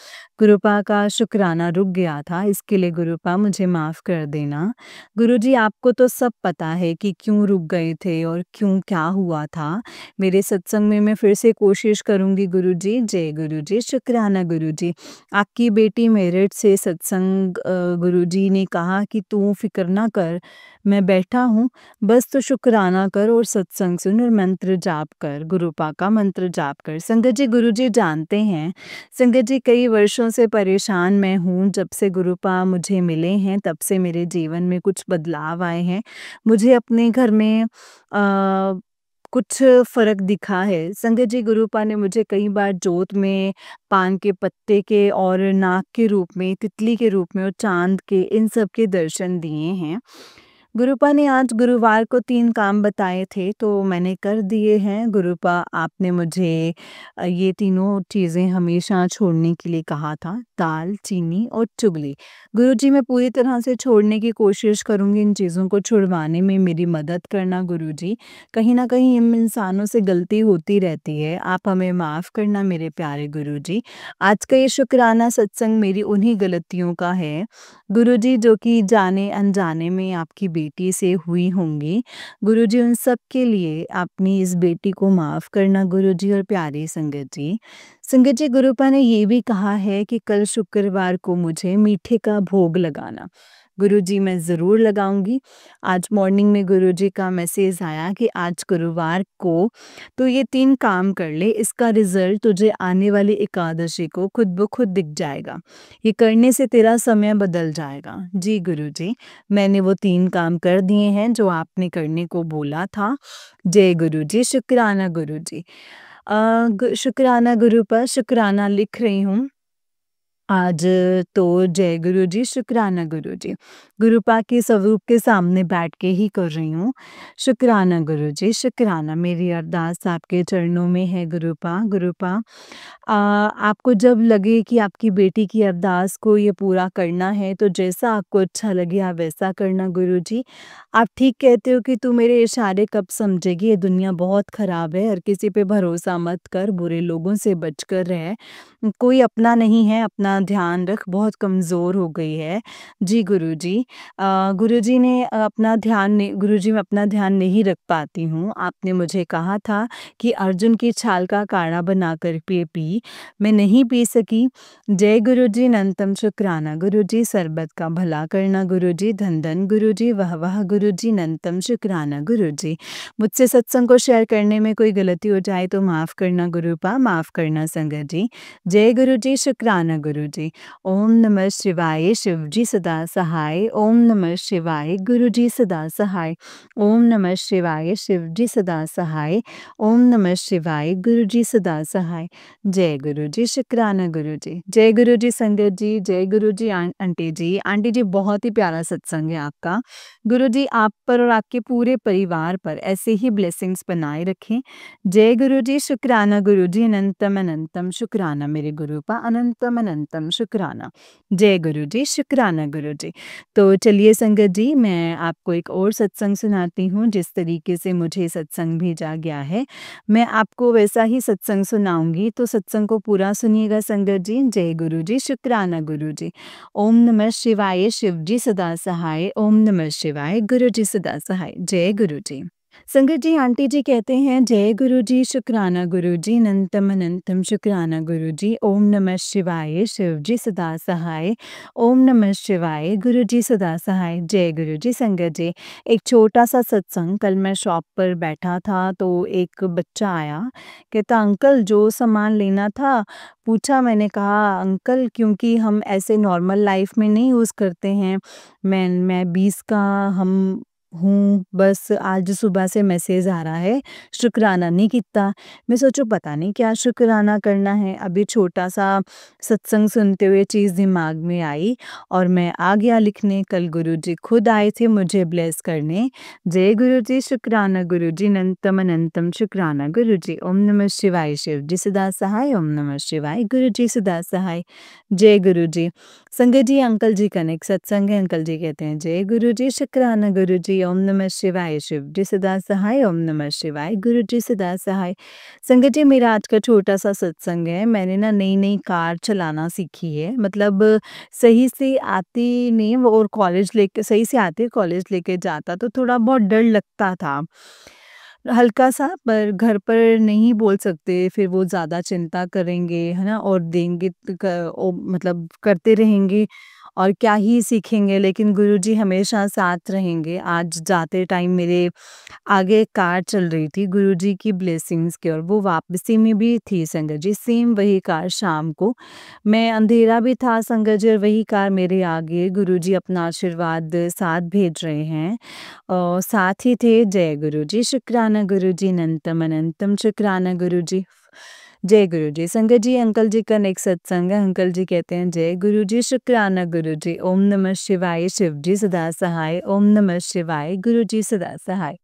गुरुपा का शुक्राना रुक गया था, इसके लिए गुरुपा मुझे माफ़ कर देना। गुरुजी, आपको तो सब पता है कि क्यों रुक गए थे और क्यों क्या हुआ था। मेरे सत्संग में मैं फिर से कोशिश करूँगी गुरुजी। जय गुरुजी, शुक्राना गुरुजी। आपकी बेटी मेरठ से सत्संग गुरुजी ने कहा कि तू फ़िक्र ना कर, मैं बैठा हूँ, बस तू शुक्राना कर और सत्संग सुन और मंत्र जाप कर, गुरुपा का मंत्र जाप कर। संगत जी, गुरुजी जानते हैं, संगत जी कई वर्षों से परेशान मैं हूँ। जब से गुरुपा मुझे मिले हैं तब से मेरे जीवन में कुछ बदलाव आए हैं। मुझे अपने घर में कुछ फ़र्क दिखा है। संगत जी, गुरुपा ने मुझे कई बार जोत में पान के पत्ते के और नाग के रूप में, तितली के रूप में और चाँद के, इन सब के दर्शन दिए हैं। गुरुपा ने आज गुरुवार को 3 काम बताए थे, तो मैंने कर दिए हैं। गुरुपा, आपने मुझे ये तीनों चीज़ें हमेशा छोड़ने के लिए कहा था, दाल, चीनी और चुगली। गुरुजी, मैं पूरी तरह से छोड़ने की कोशिश करूँगी, इन चीज़ों को छुड़वाने में मेरी मदद करना गुरुजी। कहीं न कहीं हम इंसानों से गलती होती रहती है, आप हमें माफ़ करना मेरे प्यारे गुरुजी। आज का ये शुक्राना सत्संग मेरी उन्हीं गलतियों का है गुरुजी, जो कि जाने-अनजाने में आपकी बेटी से हुई होंगी। गुरुजी, उन सब के लिए अपनी इस बेटी को माफ़ करना गुरुजी और प्यारी संगत जी। संगत जी, गुरुपा ने ये भी कहा है कि कल शुक्रवार को मुझे मीठे का भोग लगाना। गुरुजी, मैं ज़रूर लगाऊँगी। आज मॉर्निंग में गुरुजी का मैसेज आया कि आज गुरुवार को तो ये 3 काम कर ले, इसका रिज़ल्ट तुझे आने वाली एकादशी को खुद ब खुद दिख जाएगा। ये करने से तेरा समय बदल जाएगा। जी गुरुजी, मैंने वो 3 काम कर दिए हैं जो आपने करने को बोला था। जय गुरुजी, शुक्राना गुरुजी। शुक्राना गुरु पर शुक्राना लिख रही हूँ। आज तो जय गुरु जी, शुक्राना गुरु जी। गुरुपा के स्वरूप के सामने बैठ के ही कर रही हूँ। शुक्राना गुरु जी, शुक्राना। मेरी अरदास आपके चरणों में है गुरुपा। गुरुपा, आपको जब लगे कि आपकी बेटी की अरदास को ये पूरा करना है, तो जैसा आपको अच्छा लगे आप वैसा करना गुरु जी। आप ठीक कहते हो कि तू मेरे इशारे कब समझेगी, ये दुनिया बहुत ख़राब है, हर किसी पे भरोसा मत कर, बुरे लोगों से बचकर रह। कोई अपना नहीं है, अपना अपना ध्यान रख, बहुत कमज़ोर हो गई है। जी गुरुजी। गुरुजी ने अपना ध्यान नहीं गुरुजी मैं अपना ध्यान नहीं रख पाती हूँ। आपने मुझे कहा था कि अर्जुन की छाल का काढ़ा बनाकर पी। मैं नहीं पी सकी। जय गुरुजी, अनंतम शुक्राना गुरुजी, सरबत का भला करना गुरुजी, धन धन गुरुजी, वाह वाह गुरुजी, अनंतम शुक्राना गुरुजी। मुझसे सत्संग को शेयर करने में कोई गलती हो जाए तो माफ़ करना गुरुपा, माफ़ करना संगत जी। जय गुरुजी, शुक्राना गुरुजी। ओम नमः शिवाय, शिवजी सदा सहाय। ओम नमः शिवाय, गुरुजी सदा सहाय। ओम नमः शिवाय, शिवजी सदा सहाय। ओम नमः शिवाय, गुरुजी सदा सहाय। जय गुरुजी, शुक्राना गुरुजी। जय गुरुजी संगत जी, जय गुरुजी आंटी जी। आंटी जी, बहुत ही प्यारा सत्संग है आपका। गुरुजी आप पर और आपके पूरे परिवार पर ऐसे ही ब्लेसिंग्स बनाए रखें। जय गुरुजी, शुक्राना गुरुजी, अनंतम अनंतम शुक्राना मेरे गुरुपा, अनंतम अनंतम शुक्राना। जय गुरुजी, शुक्राना गुरुजी। तो चलिए संगत जी, मैं आपको एक और सत्संग सुनाती हूँ। जिस तरीके से मुझे सत्संग भेजा गया है, मैं आपको वैसा ही सत्संग सुनाऊंगी, तो सत्संग को पूरा सुनिएगा संगत जी। जय गुरुजी, शुक्राना गुरुजी। ओम नमः शिवाय, शिवजी सदा सहाय। ओम नमः शिवाय, गुरुजी सदा सहाय। जय गुरुजी। संगत जी, आंटी जी कहते हैं जय गुरुजी, शुक्राना गुरुजी, अनंतम अनंतम शुक्राना गुरुजी। ओम नमः शिवाय, शिवजी सदा सहाय। ओम नमः शिवाय, गुरुजी सदा सहाय। जय गुरुजी। संगत जी, एक छोटा सा सत्संग। कल मैं शॉप पर बैठा था तो एक बच्चा आया, कहता अंकल जो सामान लेना था। पूछा, मैंने कहा अंकल क्योंकि हम ऐसे नॉर्मल लाइफ में नहीं यूज़ करते हैं। मैं 20 का हम हूँ, बस आज सुबह से मैसेज आ रहा है शुक्राना नहीं किता। मैं सोचो पता नहीं क्या शुक्राना करना है। अभी छोटा सा सत्संग सुनते हुए चीज़ दिमाग में आई और मैं आ गया लिखने। कल गुरुजी खुद आए थे मुझे ब्लेस करने। जय गुरुजी, शुक्राना गुरुजी, अनंतम अनंतम शुक्राना गुरुजी। ओम नमः शिवाय, शिवजी सदा सहाय। ओम नमः शिवाय, गुरुजी सदा सहाय। जय गुरुजी। संगत जी, अंकल जी का नेक्स्ट सत्संग है। अंकल जी कहते हैं जय गुरुजी, शुक्राना गुरुजी। ओम नमः शिवाय, शिवजी सदा सहाय। ओम नमः शिवाय, गुरुजी सदा सहाय। संगत जी, मेरा आज का छोटा सा सत्संग है। मैंने ना नई नई कार चलाना सीखी है, मतलब सही से आती नहीं और कॉलेज लेके सही से आते कॉलेज लेके जाता तो थोड़ा बहुत डर लगता था हल्का सा, पर घर पर नहीं बोल सकते, फिर वो ज़्यादा चिंता करेंगे, है ना? और देंगे मतलब करते रहेंगे और क्या ही सीखेंगे, लेकिन गुरुजी हमेशा साथ रहेंगे। आज जाते टाइम मेरे आगे कार चल रही थी गुरुजी की ब्लेसिंग्स की, और वो वापसी में भी थी संगत जी, सेम वही कार शाम को। मैं अंधेरा भी था संगत जी और वही कार मेरे आगे, गुरुजी अपना आशीर्वाद साथ भेज रहे हैं और साथ ही थे। जय गुरुजी, शुक्राना गुरुजी, अनंतम अनंतम शुक्राना गुरुजी। जय गुरुजी। संगत जी, अंकल जी का नेक्स्ट सत्संग है। अंकल जी कहते हैं जय गुरुजी, शुक्राना गुरुजी। ओम नमः शिवाय, शिवजी सदा सहाय। ओम नमः शिवाय, गुरुजी सदा सहाय।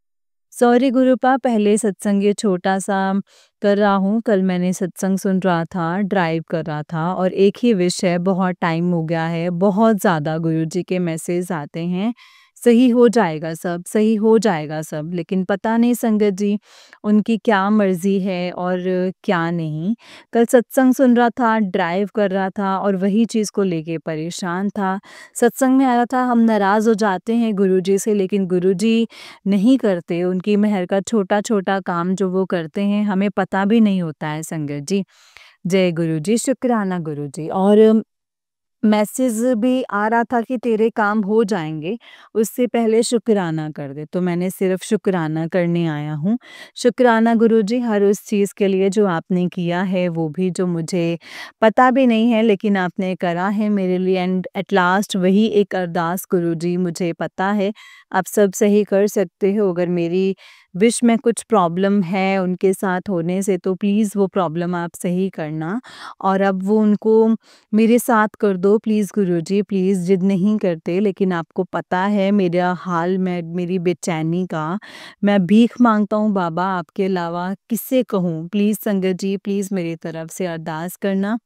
सॉरी गुरुपा, पहले सत्संग ये छोटा-सा कर रहा हूँ। कल मैंने सत्संग सुन रहा था, ड्राइव कर रहा था और एक ही विश है, बहुत टाइम हो गया है, बहुत ज़्यादा गुरुजी के मैसेज आते हैं, सही हो जाएगा सब, सही हो जाएगा सब, लेकिन पता नहीं संगत जी, उनकी क्या मर्ज़ी है और क्या नहीं। कल सत्संग सुन रहा था, ड्राइव कर रहा था और वही चीज़ को लेके परेशान था। सत्संग में आ रहा था, हम नाराज़ हो जाते हैं गुरुजी से, लेकिन गुरुजी नहीं करते। उनकी मेहर का छोटा-छोटा काम जो वो करते हैं, हमें पता भी नहीं होता है संगत जी। जय गुरुजी, शुक्राना गुरुजी। और मैसेज भी आ रहा था कि तेरे काम हो जाएँगे, उससे पहले शुक्राना कर दे, तो मैंने सिर्फ़ शुक्राना करने आया हूँ। शुक्राना गुरुजी हर उस चीज़ के लिए जो आपने किया है, वो भी जो मुझे पता भी नहीं है लेकिन आपने करा है मेरे लिए, एंड एट लास्ट वही एक अरदास गुरुजी, मुझे पता है आप सब सही कर सकते हो। अगर मेरी विश में कुछ प्रॉब्लम है उनके साथ होने से, तो प्लीज़ वो प्रॉब्लम आप सही करना और अब वो उनको मेरे साथ कर दो प्लीज़ गुरुजी, प्लीज़। जिद नहीं करते, लेकिन आपको पता है मेरा हाल, मैं मेरी बेचैनी का, मैं भीख माँगता हूँ बाबा, आपके अलावा किससे कहूँ? प्लीज़ संगत जी, प्लीज़ मेरी तरफ से अरदास करना।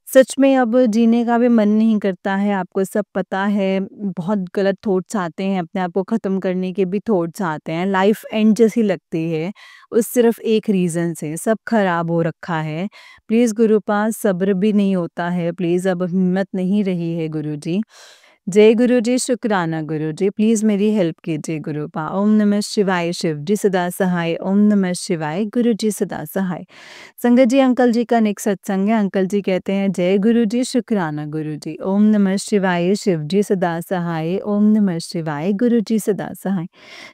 सच में अब जीने का भी मन नहीं करता है, आपको सब पता है, बहुत गलत थॉट्स आते हैं, अपने आप को ख़त्म करने के भी थॉट्स आते हैं, लाइफ़ एंड जैसी लगती है, उस सिर्फ़ एक रीज़न से, सब ख़राब हो रखा है। प्लीज़ गुरुपास सब्र भी नहीं होता है, प्लीज़ अब हिम्मत नहीं रही है गुरुजी। जय गुरुजी, शुक्राना गुरुजी, प्लीज़ मेरी हेल्प कीजिए गुरुपा। ओम नमः शिवाय, शिव जी सदा सहाय, ओम नमः शिवाय, गुरुजी सदा सहाय। संगत जी, अंकल जी का नेक्स्ट सत्संग है। अंकल जी कहते हैं, जय गुरु जी, शुक्राना गुरु जी, ओम नमः शिवाय, शिव जी सदा सहाय, ओम नमः शिवाय, गुरु जी सदा सहाय।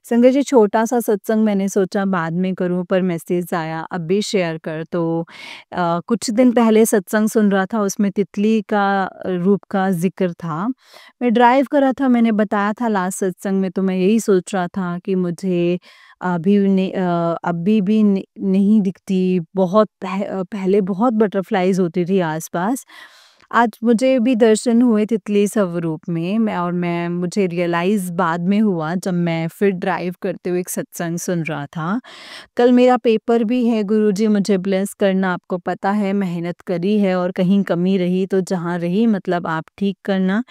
संगत जी, छोटा सा सत्संग मैंने सोचा बाद में करूं, पर मैसेज आया अब भी शेयर कर। तो कुछ दिन पहले सत्संग सुन रहा था, उसमें तितली का रूप का जिक्र था। मैं ड्राइव कर रहा था, मैंने बताया था लास्ट सत्संग में, तो मैं यही सोच रहा था कि मुझे अभी भी नहीं दिखती, बहुत पहले बहुत बटरफ्लाइज़ होती थी आस-पास। आज मुझे भी दर्शन हुए तितली स्वरूप में, मैं मुझे रियलाइज़ बाद में हुआ जब मैं फिर ड्राइव करते हुए एक सत्संग सुन रहा था। कल मेरा पेपर भी है गुरुजी, मुझे ब्लेस करना, आपको पता है मेहनत करी है और कहीं कमी रही तो जहाँ रही मतलब आप ठीक करना।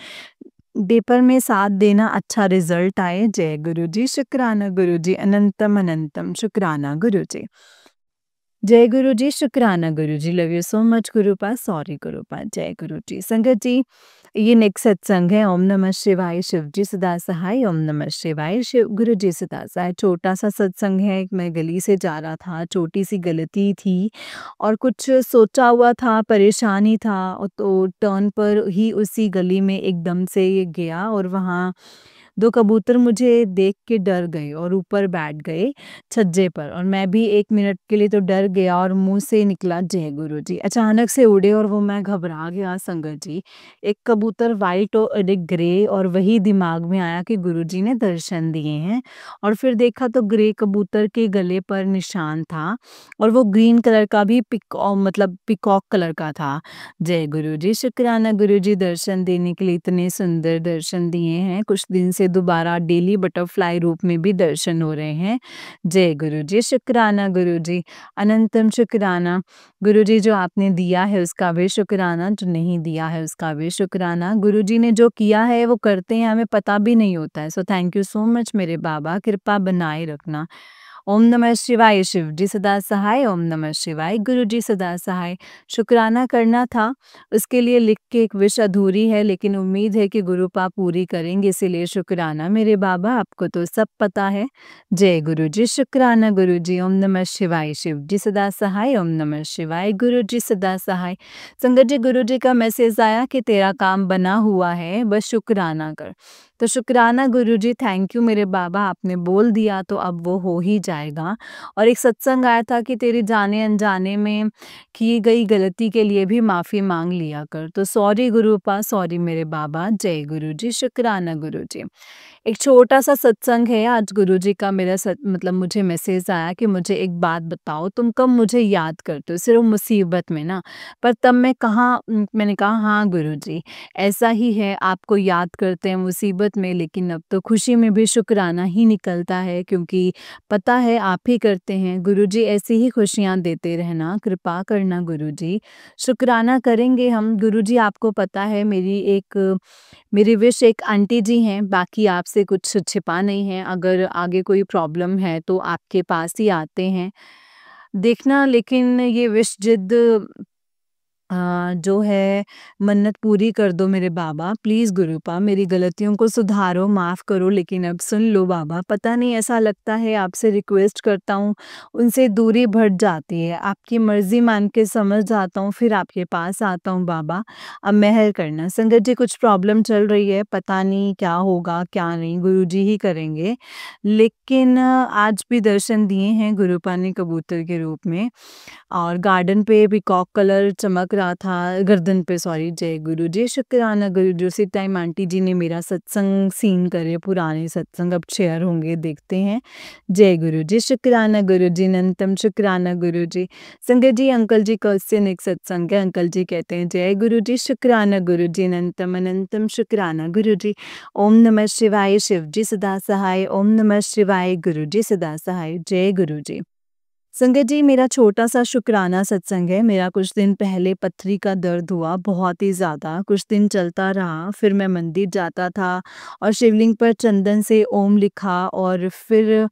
पेपर में साथ देना, अच्छा रिजल्ट आए। जय गुरुजी, शुक्राना गुरुजी, अनंतम अनंतम शुक्राना गुरुजी। जय गुरुजी, शुक्राना Guruji, love you so much Gurupa, sorry Gurupa, जय गुरुजी। संगत जी, ये नेक्स्ट सत्संग है। ओम नमः शिवाय, शिव जी सदा सहाय, ओम नमः शिवाय, शिव गुरु जी सदा सहाय। छोटा सा सत्संग है, मैं गली से जा रहा था, छोटी सी गलती थी और कुछ सोचा हुआ था, परेशानी था, तो टर्न पर ही उसी गली में एकदम से ये गया और वहाँ 2 कबूतर मुझे देख के डर गए और ऊपर बैठ गए छज्जे पर, और मैं भी 1 मिनट के लिए तो डर गया और मुँह से निकला जय गुरुजी। अचानक से उड़े और वो मैं घबरा गया संगत जी। एक कबूतर व्हाइट और एक ग्रे, और वही दिमाग में आया कि गुरुजी ने दर्शन दिए हैं, और फिर देखा तो ग्रे कबूतर के गले पर निशान था और वो ग्रीन कलर का भी मतलब पीकॉक कलर का था। जय गुरुजी, शुक्राना गुरुजी, दर्शन देने के लिए, इतने सुंदर दर्शन दिए हैं। कुछ दिन से दोबारा डेली बटरफ्लाई रूप में भी दर्शन हो रहे हैं। जय गुरुजी, शुक्राना गुरुजी, अनंतम शुक्राना गुरुजी, जो आपने दिया है उसका भी शुक्राना, जो नहीं दिया है उसका भी शुक्राना। गुरुजी ने जो किया है वो करते हैं, हमें पता भी नहीं होता है। So thank you so much मेरे बाबा, कृपा बनाए रखना। ओम नमः शिवाय, शिव जी सदा सहाय, ओम नमः शिवाय, गुरु जी सदा सहाय। शुक्राना करना था, उसके लिए लिख के एक विश अधूरी है, लेकिन उम्मीद है कि गुरुपा पूरी करेंगे, इसीलिए शुक्राना मेरे बाबा, आपको तो सब पता है। जय गुरु जी, शुक्राना गुरु जी, ओम नमः शिवाय, शिव जी सदा सहाय, ओम नमः शिवाय, गुरु जी सदा सहाय। संगत जी, गुरु जी का मैसेज आया कि तेरा काम बना हुआ है, बस शुक्राना कर। तो शुक्राना गुरुजी, थैंक यू मेरे बाबा, आपने बोल दिया तो अब वो हो ही जाएगा। और एक सत्संग आया था कि तेरी जाने अनजाने में की गई गलती के लिए भी माफ़ी मांग लिया कर। तो सॉरी गुरुपा, सॉरी मेरे बाबा, जय गुरुजी, शुक्राना गुरुजी। एक छोटा-सा सत्संग है आज गुरुजी का, मेरा मतलब मुझे मैसेज आया कि मुझे एक बात बताओ, तुम कब मुझे याद करते हो? सिर्फ़ मुसीबत में ना। पर तब मैं कहाँ मैंने कहा हाँ गुरुजी, ऐसा ही है, आपको याद करते हैं मुसीबत में, लेकिन अब तो खुशी में भी शुक्राना ही निकलता है, क्योंकि पता है आप ही करते हैं। गुरुजी ऐसी ही खुशियाँ देते रहना, कृपा करना गुरुजी। शुक्राना करेंगे हम। गुरुजी, आपको पता है मेरी विश एक आंटी जी हैं, बाकी आपसे कुछ छिपा नहीं है। अगर आगे कोई प्रॉब्लम है तो आपके पास ही आते हैं। देखना, लेकिन ये विश जिद जो है, मन्नत पूरी कर दो मेरे बाबा, प्लीज़ गुरुपा, मेरी गलतियों को सुधारो, माफ़ करो, लेकिन अब सुन लो बाबा, पता नहीं ऐसा लगता है आपसे रिक्वेस्ट करता हूँ, उनसे दूरी बढ़ जाती है, आपकी मर्ज़ी मान के समझ जाता हूँ, फिर आपके पास आता हूँ बाबा, अब मेहर करना। संगत जी, कुछ प्रॉब्लम चल रही है, पता नहीं क्या होगा, क्या नहीं, गुरुजी ही करेंगे। लेकिन आज भी दर्शन दिए हैं गुरुपा ने कबूतर के रूप में, और गार्डन पे पीकॉक कलर चमक रहा था, गर्दन पे, सॉरी। जय गुरु जी, शुक्राना गुरु जी। उसी टाइम आंटी जी ने मेरा सत्संग सीन करे, पुराने सत्संग अब शेयर होंगे, देखते हैं। जय गुरु जी, शुक्राना गुरु जी, अनंतम शुक्राना गुरु जी। संगत जी, अंकल जी का उससे नेक्स्ट सत्संग है। अंकल जी कहते हैं, जय गुरु जी, शुक्राना गुरु जी, अनंतम अनंतम शुक्राना गुरु जी। ओम नमः शिवाय, शिव जी सदा सहाय, ओम नमः शिवाय, गुरु जी सदा सहाय, जय गुरु जी। संगत जी, मेरा छोटा-सा शुकराना सत्संग है। मेरा कुछ दिन पहले पथरी का दर्द हुआ, बहुत ही ज़्यादा। कुछ दिन चलता रहा, फिर मैं मंदिर जाता था और शिवलिंग पर चंदन से ओम लिखा और फिर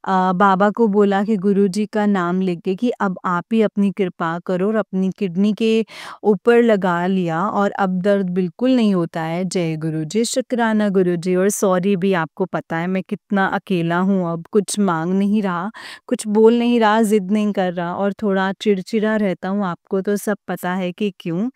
बाबा को बोला कि गुरुजी का नाम लिख के कि अब आप ही अपनी कृपा करो, और अपनी किडनी के ऊपर लगा लिया और अब दर्द बिल्कुल नहीं होता है। जय गुरुजी, शुक्राना गुरुजी। और सॉरी भी, आपको पता है मैं कितना अकेला हूँ, अब कुछ माँग नहीं रहा, कुछ बोल नहीं रहा, ज़िद नहीं कर रहा और थोड़ा चिड़चिड़ा रहता हूँ, आपको तो सब पता है कि क्यों।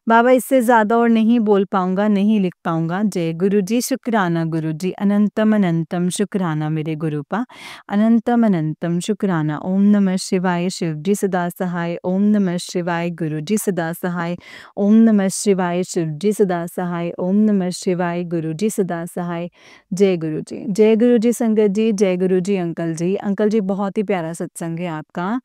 बाबा, इससे ज़्यादा और नहीं बोल पाऊँगा, नहीं लिख पाऊँगा। जय गुरुजी, शुक्राना गुरुजी, अनंतम अनंतम शुक्राना मेरे गुरूपा, अनंतम अनंतम शुक्राना। ओम नमः शिवाय, शिवजी सदा सहाय। ओम नमः शिवाय, गुरुजी सदा सहाय। ओम नमः शिवाय, शिवजी सदा सहाय। ओम नमः शिवाय, गुरुजी सदा सहाय। जय गुरुजी, जय गुरुजी संगत जी, जय गुरुजी अंकल जी। अंकल जी, बहुत ही प्यारा सत्संग है आपका।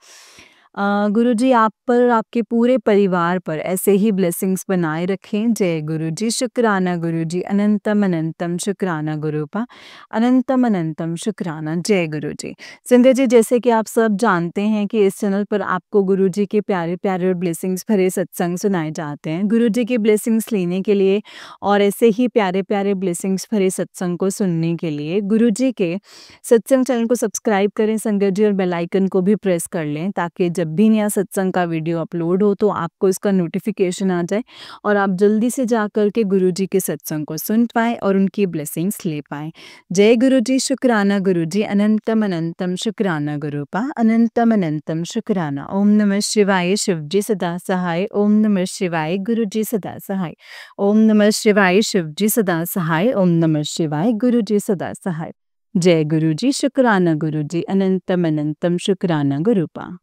गुरुजी आप पर, आपके पूरे परिवार पर ऐसे ही ब्लेसिंग्स बनाए रखें। जय गुरुजी, शुक्राना गुरुजी, अनंतम अनंतम शुक्राना गुरूपा, अनंतम अनंतम शुक्राना। जय गुरुजी। संगत जी, जैसे कि आप सब जानते हैं कि इस चैनल पर आपको गुरुजी के प्यारे-प्यारे और ब्लेसिंग्स भरे सत्संग सुनाए जाते हैं। गुरुजी की ब्लेसिंग्स लेने के लिए और ऐसे ही प्यारे-प्यारे ब्लेसिंग्स भरे सत्संग को सुनने के लिए गुरुजी के सत्संग चैनल को सब्सक्राइब करें संगत जी, और बेल आइकन को भी प्रेस कर लें, ताकि जब भी नया सत्संग का वीडियो अपलोड हो तो आपको इसका नोटिफिकेशन आ जाए और आप जल्दी से जाकर के गुरुजी के सत्संग को सुन पाएँ और उनकी ब्लेसिंग्स ले पाएँ। जय गुरुजी, शुक्राना गुरुजी, अनंतम अनंतम शुक्राना गुरूपा, अनंतम अनंतम शुक्राना। ओम नमः शिवाय, शिवजी सदा सहाय। ओम नमः शिवाय, गुरुजी सदा सहाय। ओम नमः शिवाय, शिवजी सदा सहाय। ओम नमः शिवाय, गुरुजी सदा सहाय। जय गुरुजी, शुक्राना गुरुजी, अनंतम अनंतम शुक्राना गुरूपा।